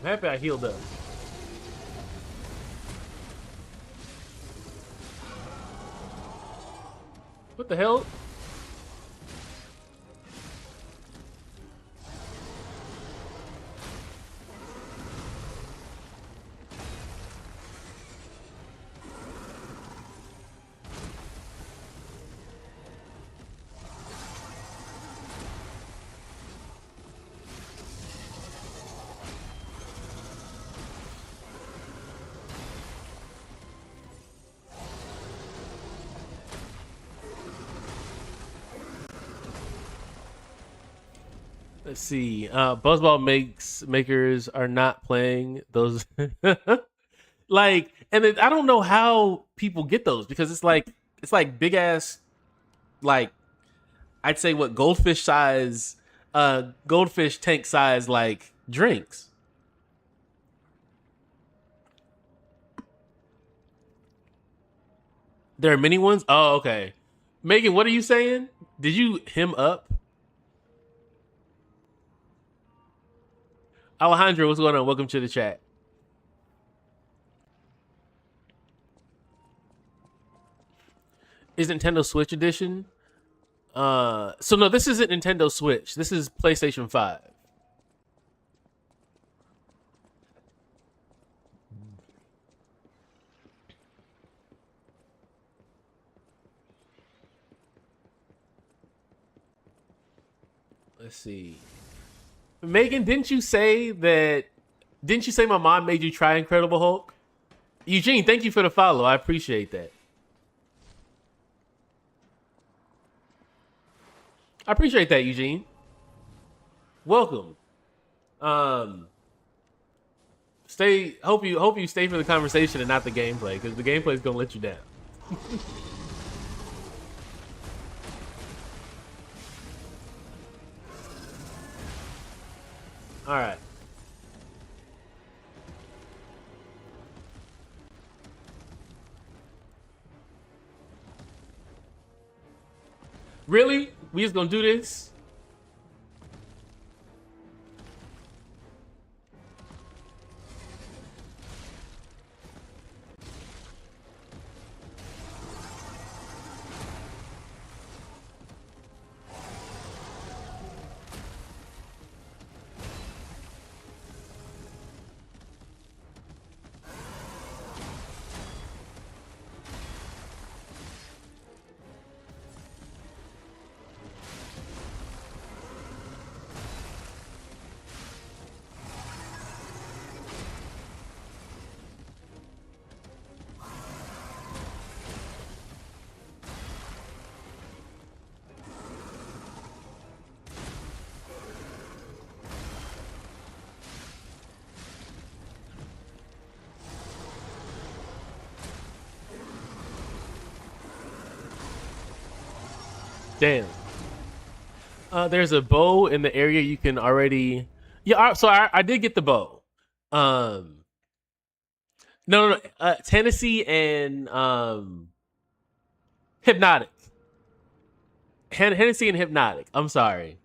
happy I healed up. What the hell? Let's see. Buzzball makers are not playing those. Like, and I don't know how people get those because it's like big ass, like I'd say what goldfish tank size like drinks. There are many ones. Oh, okay. Megan, what are you saying? Did you him up? Alejandro, what's going on? Welcome to the chat. Is Nintendo Switch edition? So no, this isn't Nintendo Switch. This is PlayStation 5. Let's see. Megan, didn't you say that? Didn't you say my mom made you try Incredible Hulk? Eugene, thank you for the follow. I appreciate that. I appreciate that, Eugene. Welcome. Stay. Hope you stay for the conversation and not the gameplay because the gameplay is gonna let you down. All right. Really? We just gonna do this? Damn. There's a bow in the area you can already. Yeah, so I did get the bow. Um, no. Tennessee and Hypnotic. Hennessy and Hypnotic. I'm sorry.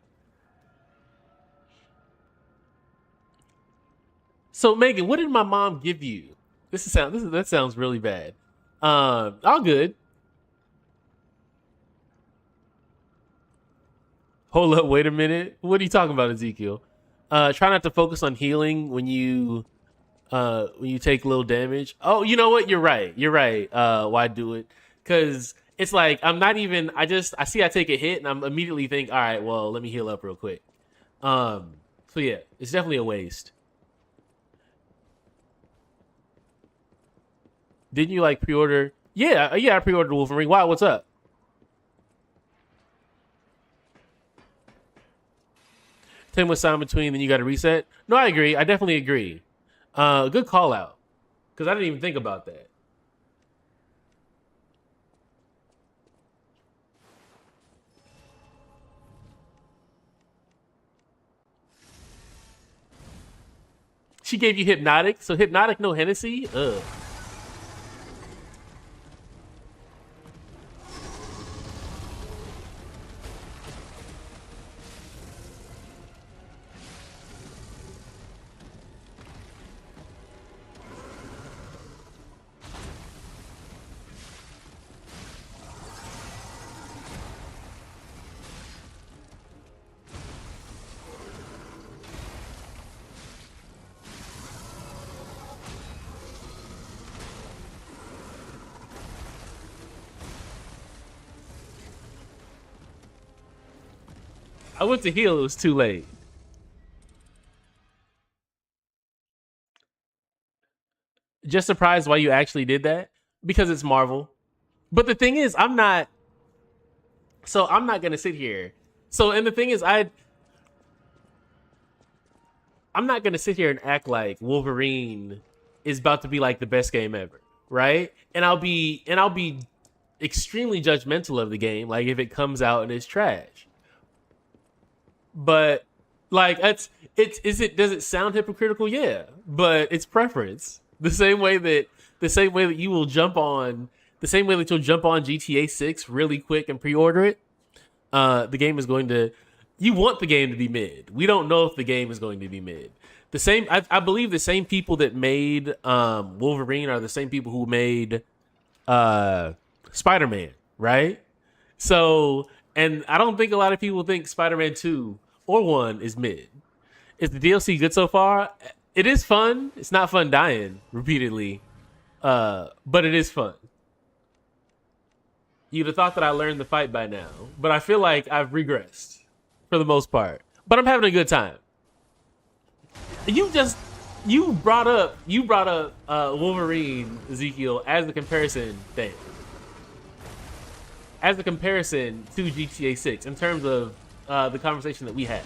So Megan, what did my mom give you? That sounds really bad. All good. Hold up, wait a minute. What are you talking about, Ezekiel? Try not to focus on healing when you take little damage. Oh, you know what? You're right. You're right. Why do it? Because it's like I'm not even. I see I take a hit and I'm immediately think, all right, well, let me heal up real quick. So yeah, it's definitely a waste. Didn't you like pre-order? Yeah, I pre-ordered Wolverine. Wow, what's up? 10 with sound between, then you got to reset. No, I agree. I definitely agree. Good call out because I didn't even think about that. She gave you Hypnotic, so Hypnotic, no Hennessy. Ugh. I went to heal. It was too late. Just surprised why you actually did that because it's Marvel. But the thing is, I'm not. So I'm not gonna sit here. So and the thing is, I'm not gonna sit here and act like Wolverine is about to be like the best game ever, right? And I'll be extremely judgmental of the game, like if it comes out and it's trash. But like it's is it does it sound hypocritical? Yeah, but it's preference. The same way that you will jump on the same way that you'll jump on GTA 6 really quick and pre-order it. The game is going to. You want the game to be mid. We don't know if the game is going to be mid. I believe the same people that made Wolverine are the same people who made uh, Spider Man, right? So, and I don't think a lot of people think Spider Man 2 or 1 is mid. Is the DLC good so far? It is fun. It's not fun dying repeatedly, but it is fun. You'd have thought that I learned the fight by now, but I feel like I've regressed for the most part. But I'm having a good time. You just you brought up Wolverine Ezekiel as the comparison thing, as the comparison to GTA 6 in terms of the conversation that we had.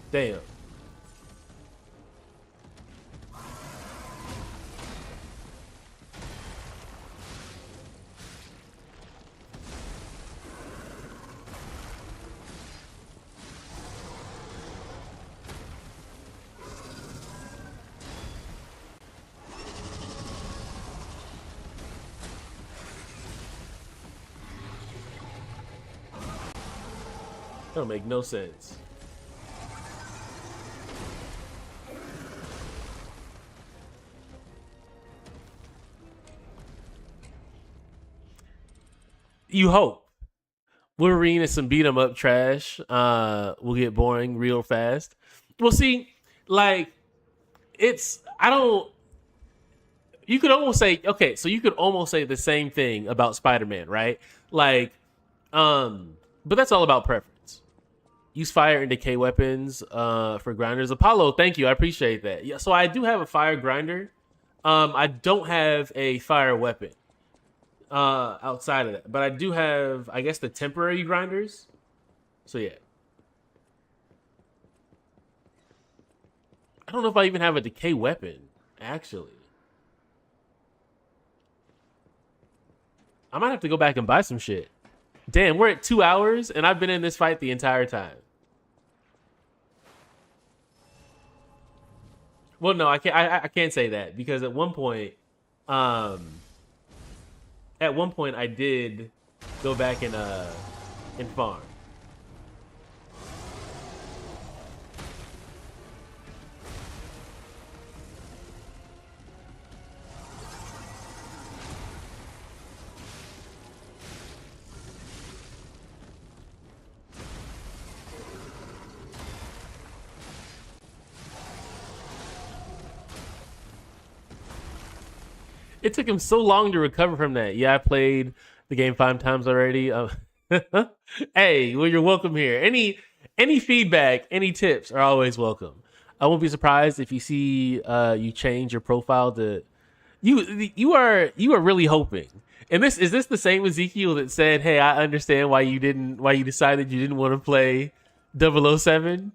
Damn. That don't make no sense. You hope. Wolverine is some beat 'em up trash. Will get boring real fast. Well, see, like I don't. You could almost say okay, so you could almost say the same thing about Spider-Man, right? Like, but that's all about preference. Use fire and decay weapons for grinders. Apollo, thank you, I appreciate that. Yeah, so I do have a fire grinder. I don't have a fire weapon outside of that, but I do have, I guess, the temporary grinders. So yeah, I don't know if I even have a decay weapon. Actually, I might have to go back and buy some shit. Damn, we're at 2 hours and I've been in this fight the entire time. Well, no, I can't. I can't say that because um, at one point I did go back and farm. It took him so long to recover from that. Yeah, I played the game 5 times already. Hey, well, you're welcome here. Any feedback, any tips are always welcome. I won't be surprised if you see you change your profile to you are really hoping. And this is this the same Ezekiel that said, "Hey, I understand why you decided you didn't want to play 007."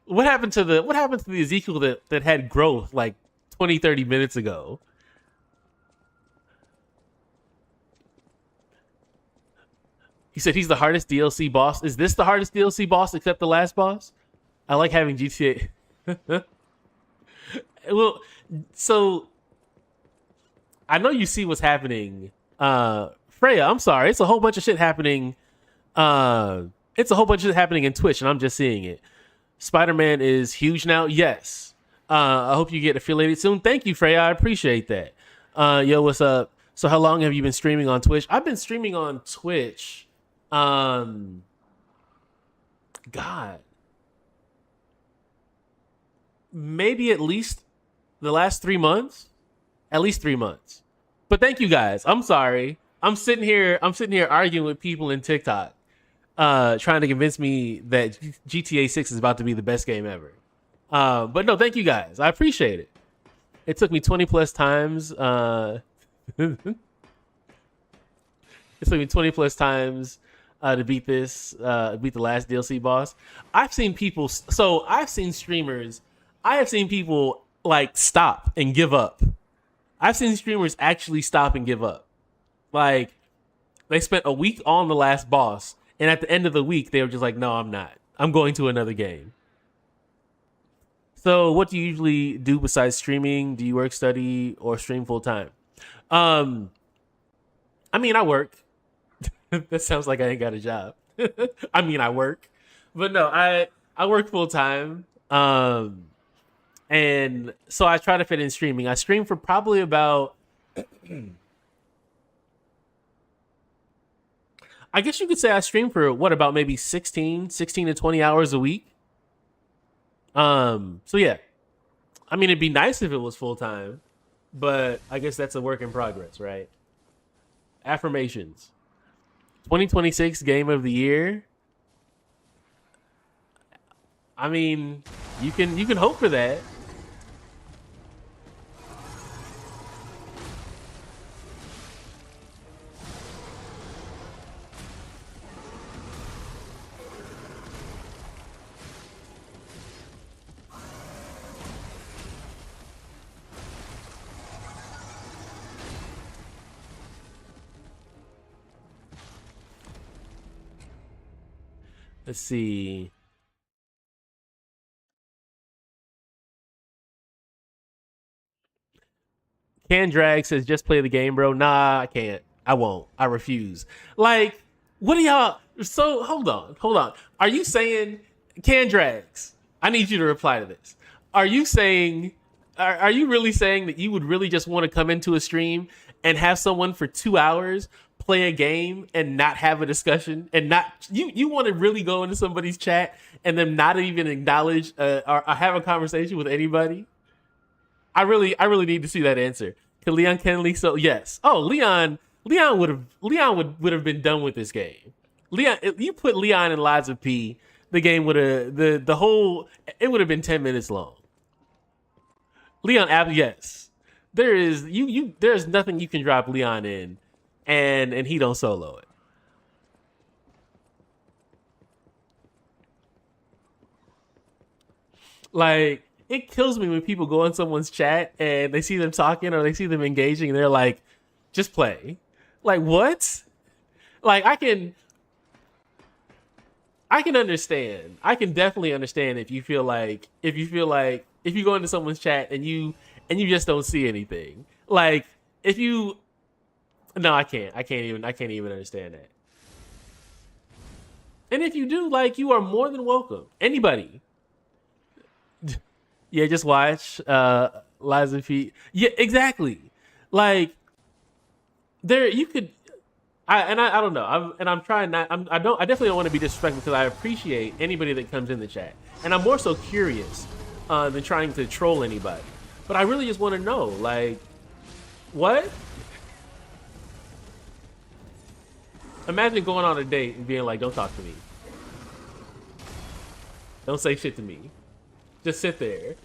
What happened to the Ezekiel that had growth like 20, 30 minutes ago? He said he's the hardest DLC boss. Is this the hardest DLC boss except the last boss? I like having GTA. Well, so I know you see what's happening. Freya, I'm sorry. It's a whole bunch of shit happening. It's a whole bunch of shit happening in Twitch, and I'm just seeing it. Spider-Man is huge now. Yes. I hope you get affiliated soon. Thank you, Freya. I appreciate that. Yo, what's up? So how long have you been streaming on Twitch? I've been streaming on Twitch. Um, God, maybe at least the last 3 months. At least 3 months. But thank you guys. I'm sorry. I'm sitting here arguing with people in TikTok, trying to convince me that GTA 6 is about to be the best game ever. But no, thank you guys. I appreciate it. It took me 20 plus times. It took me 20 plus times to beat beat the last DLC boss. I've seen people, so I've seen streamers, I have seen people like stop and give up. I've seen streamers actually stop and give up. Like, they spent a week on the last boss, and at the end of the week, they were just like, no, I'm not. I'm going to another game. So, what do you usually do besides streaming? Do you work, study, or stream full time? Um, I mean, I work. That sounds like I ain't got a job. I mean, I work, but no, I work full time. And so I try to fit in streaming. I stream for probably about, I guess you could say I stream for what, about maybe 16 to 20 hours a week. So yeah, I mean, it'd be nice if it was full time, but I guess that's a work in progress, right? Affirmations. 2026 game of the year. I mean, you can hope for that. Let's see. Can Drag says just play the game, bro. Nah, I can't. I won't. I refuse. Like, what are y'all? So hold on. Are you saying Can Drags? I need you to reply to this. Are you saying? Are you really saying that you would really just want to come into a stream and have someone for 2 hours play a game and not have a discussion and not you want to really go into somebody's chat and them not even acknowledge or have a conversation with anybody? I really need to see that answer. Can Leon Kennedy? So yes. Oh, Leon would have been done with this game. Leon, if you put Leon in Lies of P, the game would have the whole it would have been 10 minutes long. Leon, yes. There is there's nothing you can drop Leon in, and he don't solo it. Like, it kills me when people go in someone's chat and they see them talking or they see them engaging and they're like, just play. Like, what? Like, I can understand. I can definitely understand if you feel like if you go into someone's chat and you just don't see anything. Like, if you no, I can't. I can't even understand that. And if you do, like, you are more than welcome. Anybody. Yeah, just watch Lies of P. Yeah, exactly. Like, there you could I don't know. I'm trying not. I definitely don't want to be disrespectful because I appreciate anybody that comes in the chat, and I'm more so curious than trying to troll anybody. But I really just want to know, like, what? Imagine going on a date and being like, "Don't talk to me. Don't say shit to me. Just sit there."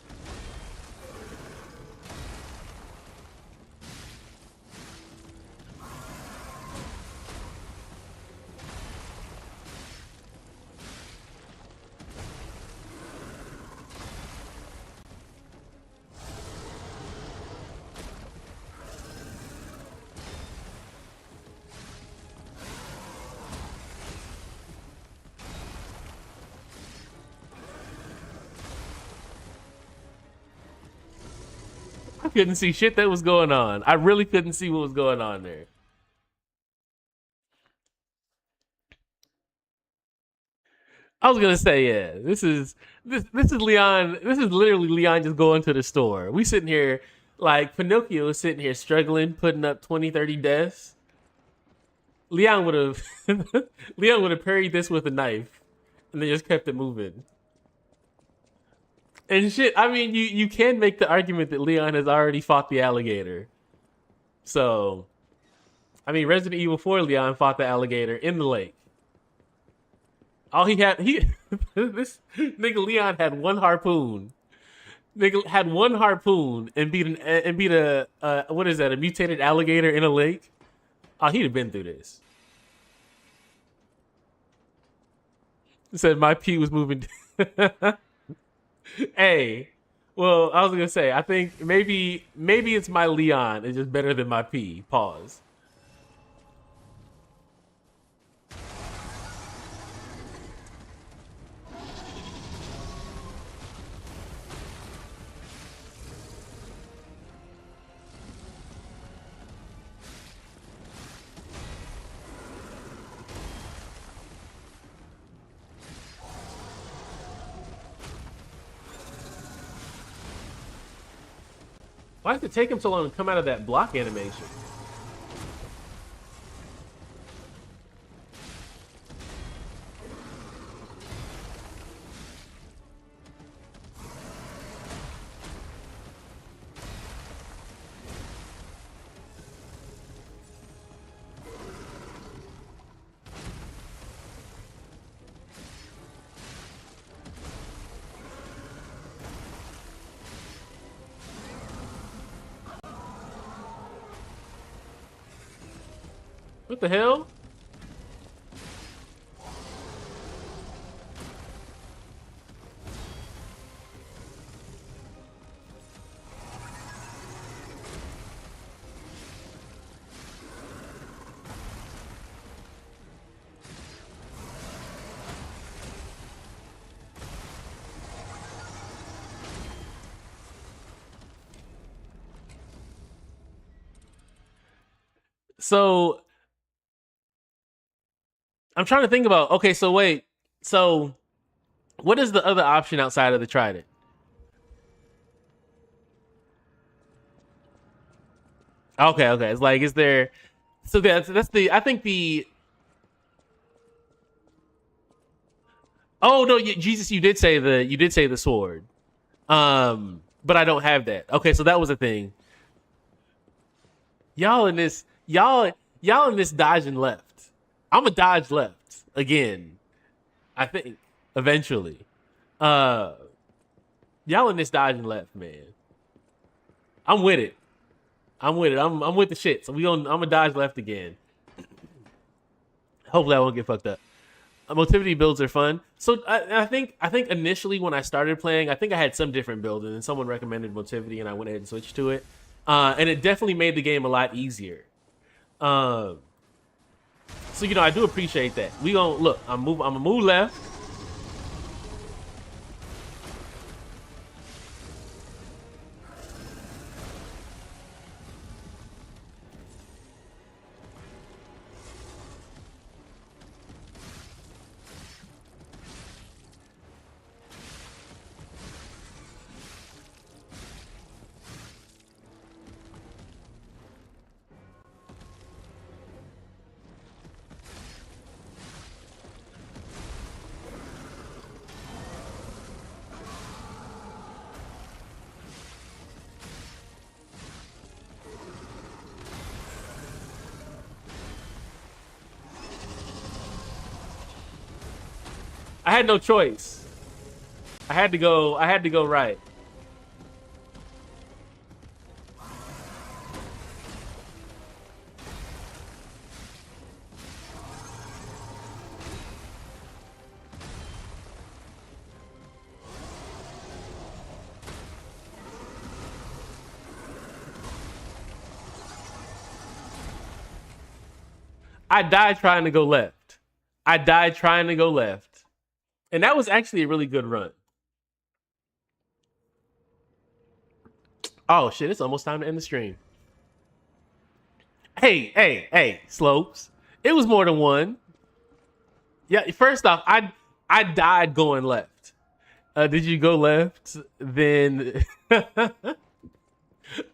I couldn't see shit that was going on. I really couldn't see what was going on there. I was gonna say, yeah, this is Leon. This is literally Leon just going to the store. We sitting here like Pinocchio is sitting here struggling, putting up 20, 30 deaths. Leon would have Leon would have parried this with a knife and then just kept it moving. And shit, I mean, you can make the argument that Leon has already fought the alligator. So, I mean, Resident Evil 4 Leon fought the alligator in the lake. All he this nigga Leon had one harpoon. Nigga had one harpoon and beat a what is that, a mutated alligator in a lake. Oh, he'd have been through this. He said my pee was moving. Hey, well, I was gonna say, I think maybe it's my Leon is just better than my pee. Pause. Why did it take him so long to come out of that block animation? What the hell? So I'm trying to think about. Okay, so wait. So what is the other option outside of the trident? Okay, okay. It's like, is there? So that's the. I think the. Oh no, Jesus! You did say the sword. But I don't have that. Okay, so that was a thing. Y'all in this dodging left. I'm a dodge left again. I think eventually. Uh, y'all in this dodging left, man. I'm with it. I'm with it. I'm with the shit. So I'm a dodge left again. Hopefully I won't get fucked up. Motivity builds are fun. So I think initially when I started playing, I think I had some different build, and then someone recommended Motivity, and I went ahead and switched to it. And it definitely made the game a lot easier. Um, so I do appreciate that. We gonna look. I'm gonna move left. I had no choice. I had to go. I had to go right. I died trying to go left. I died trying to go left. And that was actually a really good run. Oh shit, it's almost time to end the stream. Hey, Slopes. It was more than one. Yeah, first off, I died going left. Did you go left? Then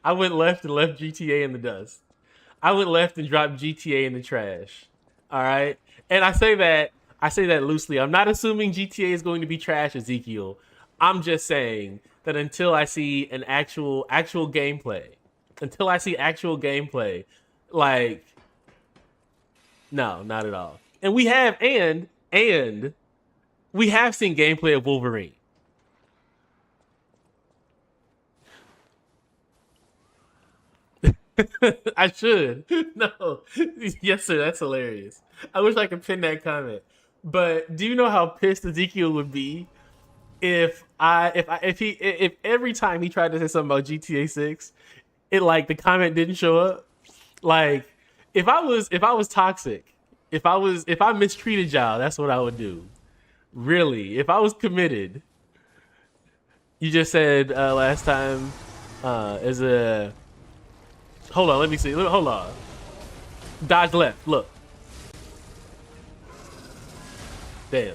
I went left and left GTA in the dust. I went left and dropped GTA in the trash. All right. And I say that loosely. I'm not assuming GTA is going to be trash, Ezekiel. I'm just saying that until I see an actual gameplay, until I see actual gameplay. Like, no, not at all. And we have seen gameplay of Wolverine. I should. No. Yes, sir. That's hilarious. I wish I could pin that comment. But do you know how pissed Ezekiel would be if every time he tried to say something about GTA 6, it like the comment didn't show up? Like if I was toxic, if I mistreated y'all, that's what I would do. Really. If I was committed. You just said last time as a hold on, let me see. Hold on. Dodge left. Look. Damn.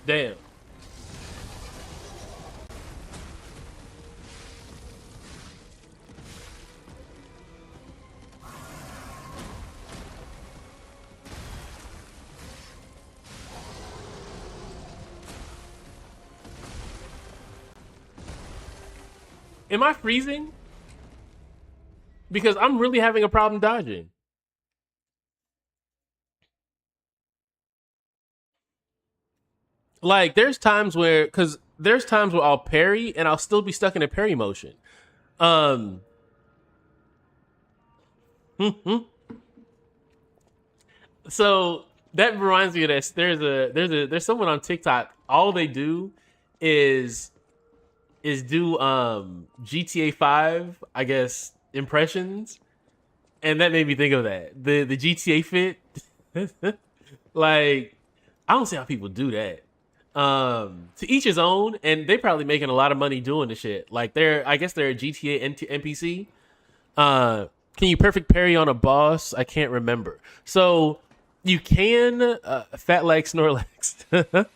Damn. Am I freezing? Because I'm really having a problem dodging. Like there's times where I'll parry and I'll still be stuck in a parry motion. Um, so that reminds me of this. There's someone on TikTok. All they do is do GTA 5, I guess, impressions, and that made me think of that. The GTA fit. Like, I don't see how people do that. To each his own, and they probably making a lot of money doing the shit. Like I guess they're a GTA NPC. Can you perfect parry on a boss? I can't remember. So you can fat like Snorlax.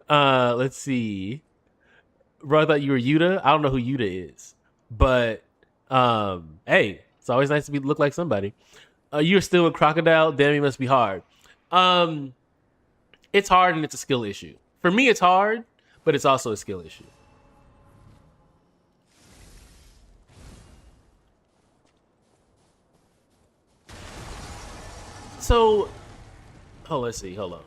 Let's see. Bro, I thought you were Yuta. I don't know who Yuta is, but hey, it's always nice to look like somebody. You're still a crocodile. Damn, it must be hard. Um, it's hard and it's a skill issue. For me, it's hard, but it's also a skill issue. So, oh, let's see. Hold on.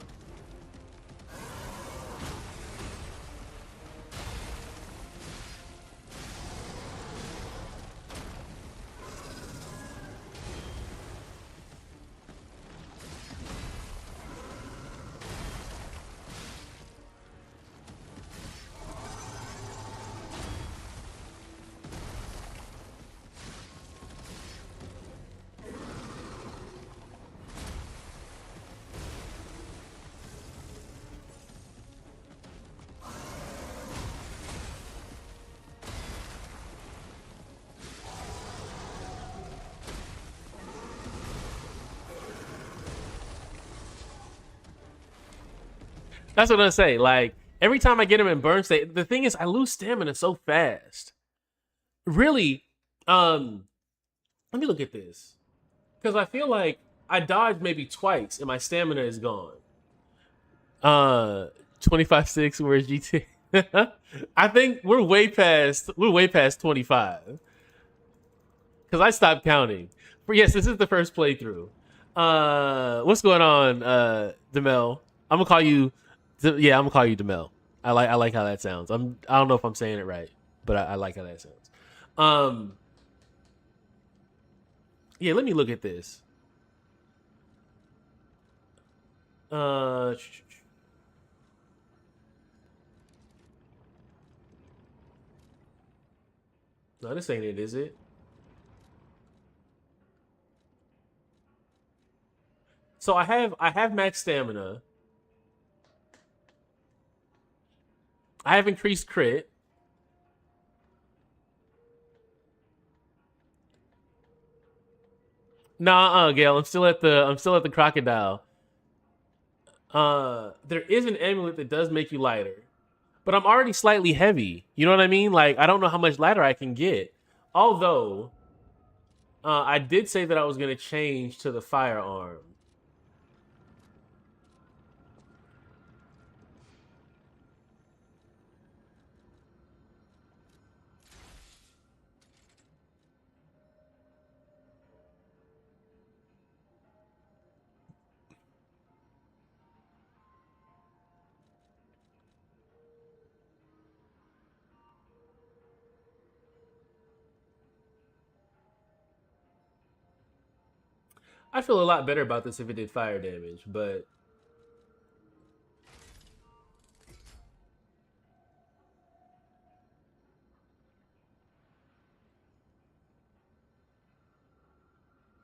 That's what I'm saying. Like every time I get him in burn state, the thing is I lose stamina so fast. Really, um, let me look at this because I feel like I dodged maybe twice and my stamina is gone. Uh, 25-6. Where's GT? I think we're way past 25 because I stopped counting. But yes, this is the first playthrough. What's going on, Demel? I'm gonna call you. Yeah, I'm gonna call you Demel. I like how that sounds. I don't know if I'm saying it right, but I like how that sounds. Um, yeah, let me look at this. Uh, no, this ain't it, is it? So I have max stamina. I have increased crit. Nah, Gail, I'm still at the crocodile. There is an amulet that does make you lighter, but I'm already slightly heavy. You know what I mean? Like I don't know how much lighter I can get. Although, I did say that I was gonna change to the firearm. I feel a lot better about this if it did fire damage, but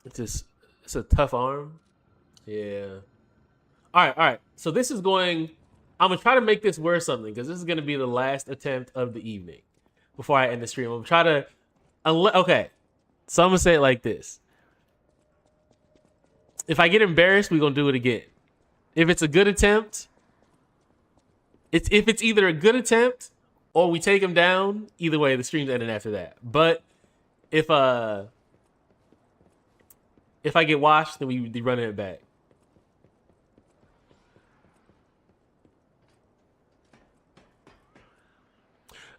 it's a tough arm. Yeah. All right. So this is going. I'm gonna try to make this worth something because this is gonna be the last attempt of the evening before I end the stream. I'm gonna try to. Okay. So I'm gonna say it like this: if I get embarrassed, we're gonna do it again. If it's a good attempt, if it's either a good attempt or we take him down. Either way, the stream's ending after that. But if uh if I get washed, then we be running it back.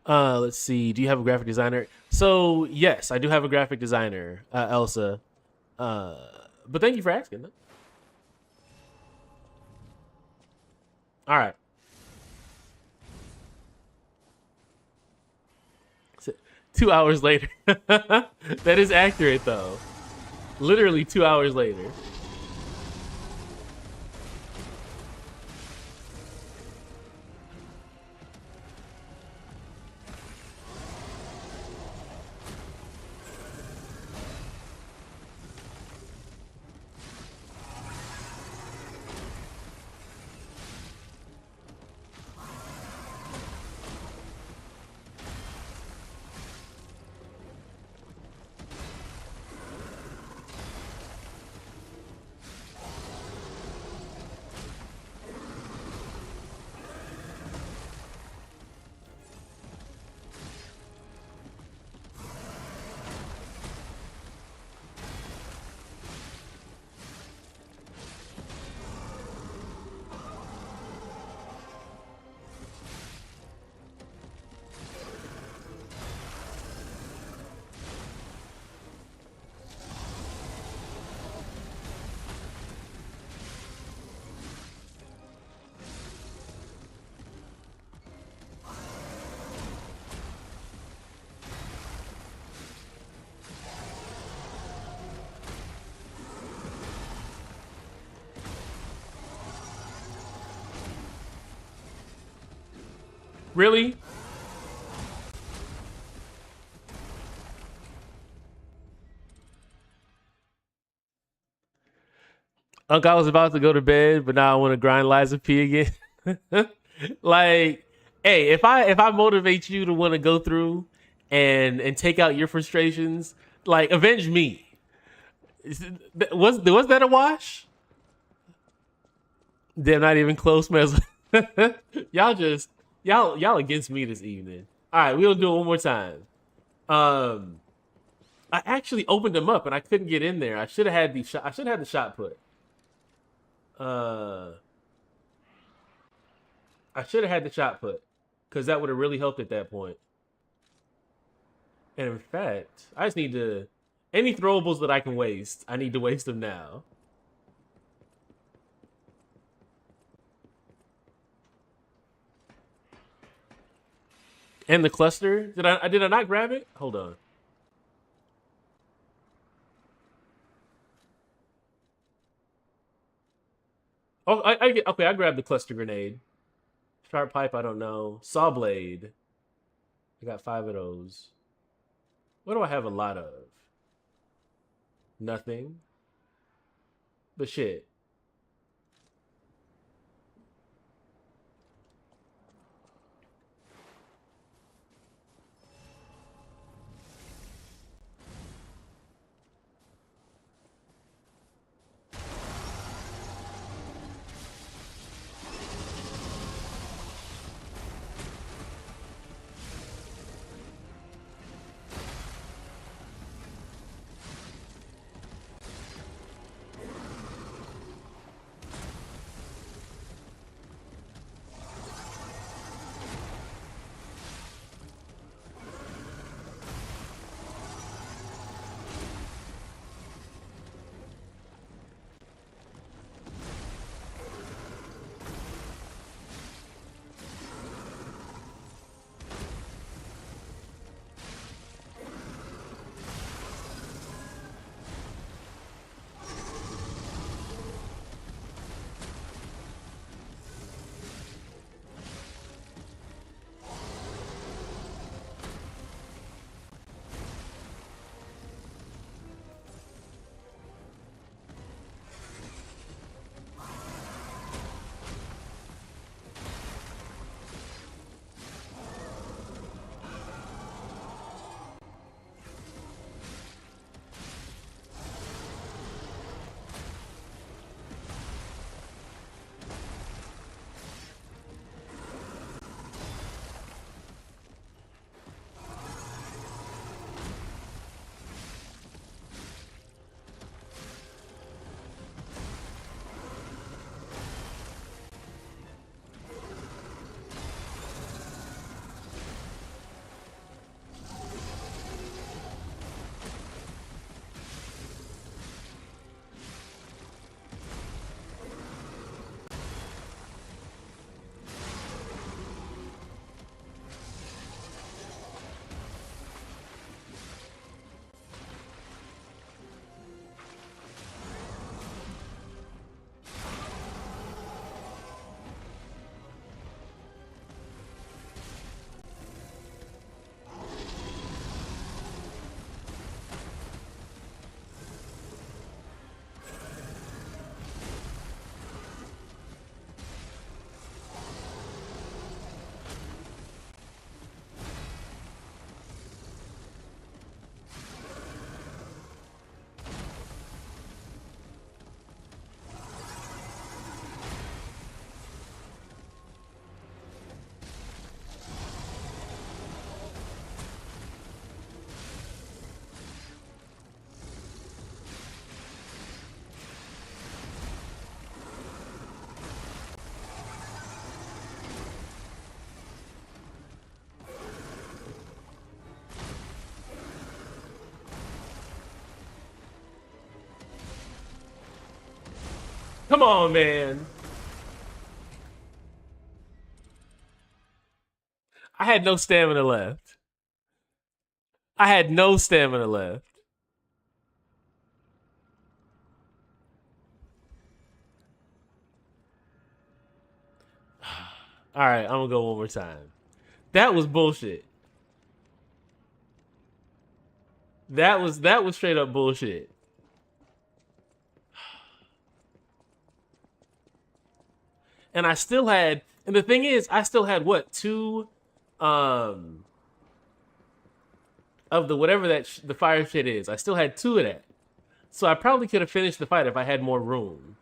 Let's see. Do you have a graphic designer? So yes, I do have a graphic designer, Elsa. Uh, but thank you for asking. All right. 2 hours later. That is accurate though. Literally 2 hours later. Really? Uncle, I was about to go to bed, but now I want to grind Liza P again. Like, hey, if I motivate you to want to go through and take out your frustrations, like avenge me. Was that a wash? They're not even close, man. Y'all just y'all against me this evening. All right, we'll do it one more time. Um, I actually opened them up and I couldn't get in there. I should have had the shot. I should have had the shot put. Uh, I should have had the shot put because that would have really helped at that point. And in fact, I just need to any throwables that I can waste. I need to waste them now. And the cluster, did I not grab it? Hold on. Oh, okay. I grabbed the cluster grenade. Sharp pipe, I don't know. Saw blade. I got 5 of those. What do I have a lot of? Nothing. But shit. Come on, man. I had no stamina left. I had no stamina left. All right, I'm gonna go one more time. That was bullshit. That was straight up bullshit. And I still had, and the thing is, I still had what two, um, of the whatever the fire shit is. I still had 2 of that, so I probably could have finished the fight if I had more room.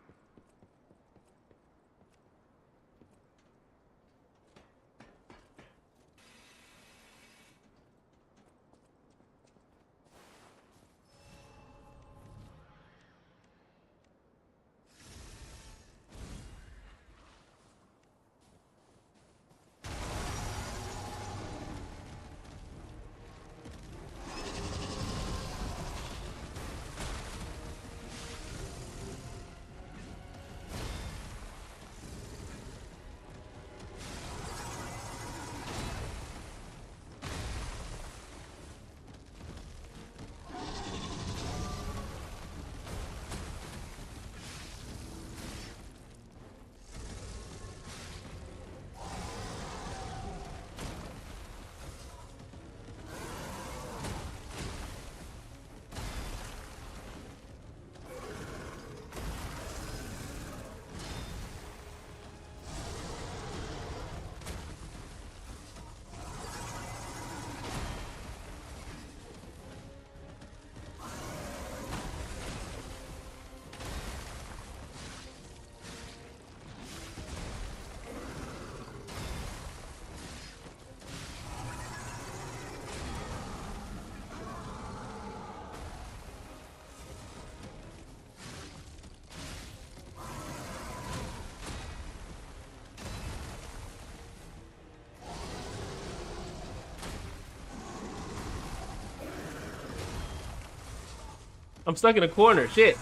I'm stuck in a corner. Shit.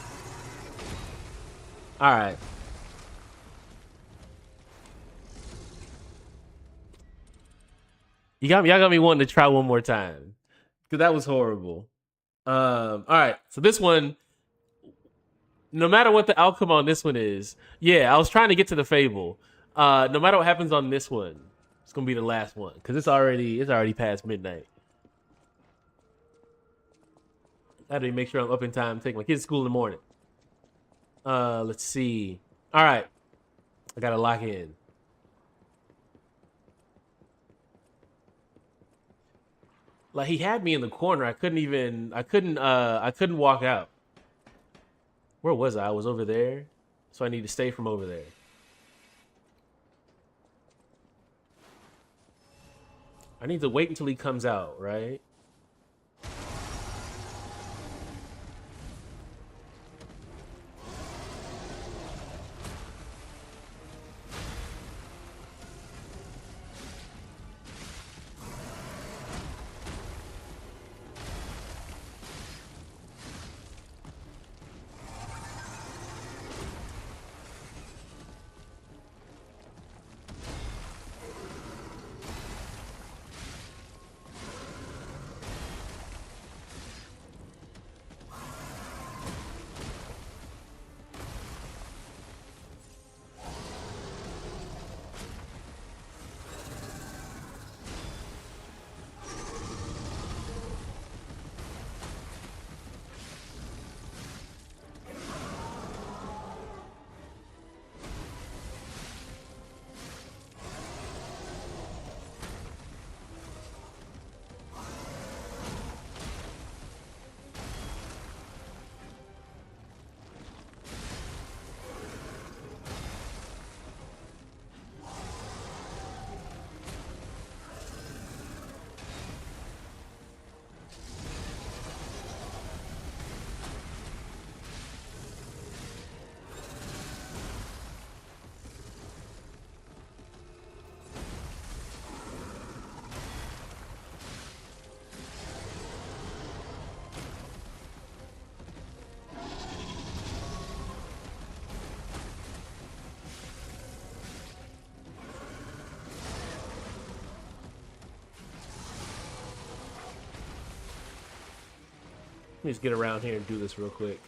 All right. Y'all got me wanting to try one more time because that was horrible. All right. So this one, no matter what the outcome on this one is, yeah, I was trying to get to the Fable. No matter what happens on this one, it's gonna be the last one because it's already past midnight. I have to make sure I'm up in time to take my kids to school in the morning. Let's see. All right, I gotta lock in. Like he had me in the corner. I couldn't walk out. Where was I? I was over there. So I need to stay from over there. I need to wait until he comes out, right? Let me just get around here and do this real quick.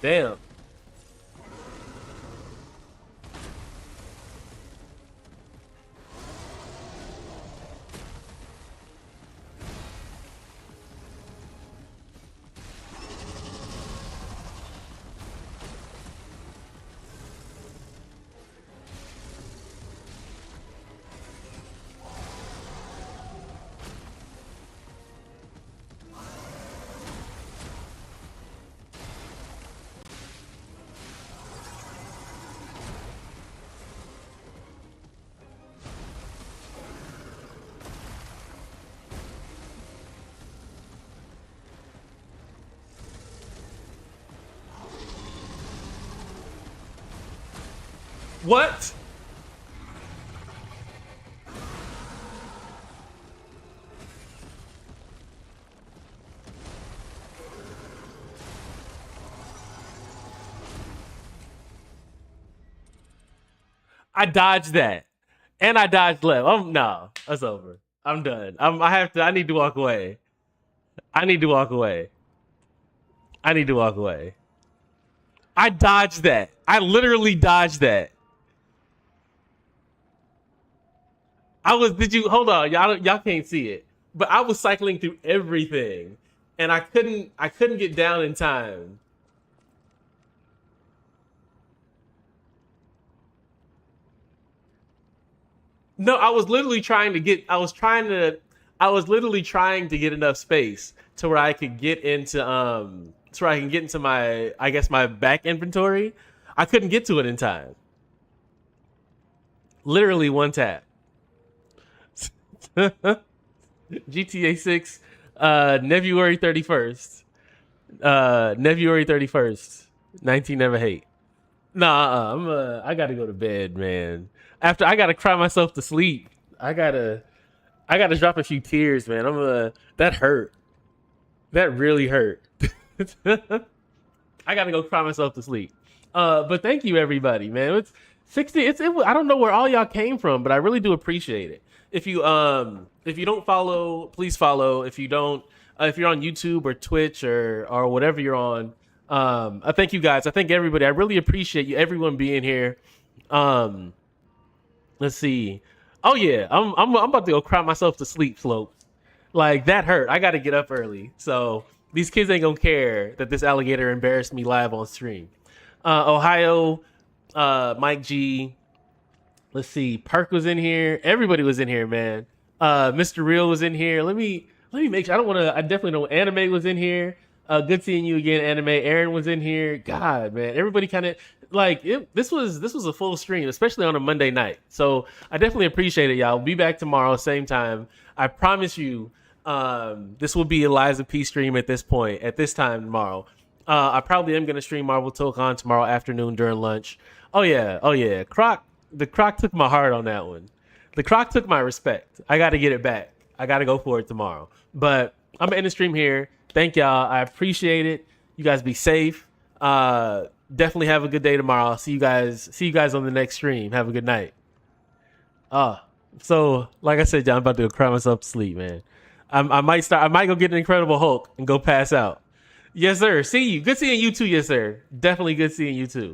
Damn. What? I dodged that. And I dodged left. No, that's over. I'm done. I need to walk away. I need to walk away. I need to walk away. I dodged that. I literally dodged that. Did you hold on? Y'all can't see it. but I was cycling through everything, and I couldn't get down in time. No, I was literally trying to get. I was trying to. I was literally trying to get enough space to where I could get into to where I can get into my, I guess, my back inventory. I couldn't get to it in time. Literally one tap. GTA 6, February 31st. February 31st. 19 Never Hate. Nah, I gotta go to bed, man. After I gotta cry myself to sleep. I gotta drop a few tears, man. That hurt. That really hurt. I gotta go cry myself to sleep. But thank you everybody, man. It's 60. I don't know where all y'all came from, but I really do appreciate it. If you don't follow, please follow. If you don't, if you're on YouTube or Twitch or whatever you're on, I thank you guys. I thank everybody. I really appreciate you, everyone being here. Um, let's see. Oh yeah, I'm about to go cry myself to sleep, Slope. Like that hurt. I got to get up early, so these kids ain't gonna care that this alligator embarrassed me live on stream. Ohio, Mike G. Let's see. Perk was in here. Everybody was in here, man. Mr. Real was in here. Let me make sure. I don't want to. I definitely know Anime was in here. Good seeing you again, Anime. Aaron was in here. God, man, everybody kind of like it. This was a full stream, especially on a Monday night. So I definitely appreciate it, y'all. We'll be back tomorrow, same time. I promise you. This will be Eliza P stream at this point, at this time tomorrow. I probably am gonna stream Marvel Tokon tomorrow afternoon during lunch. Oh yeah. The Croc took my heart on that one. The Croc took my respect. I got to get it back. I got to go for it tomorrow. But I'm gonna end the stream here. Thank y'all. I appreciate it. You guys be safe. Definitely have a good day tomorrow. See you guys. See you guys on the next stream. Have a good night. So like I said, John, I'm about to go cry myself to sleep, man. I might start. I might go get an Incredible Hulk and go pass out. Yes, sir. See you. Good seeing you too. Yes, sir. Definitely good seeing you too.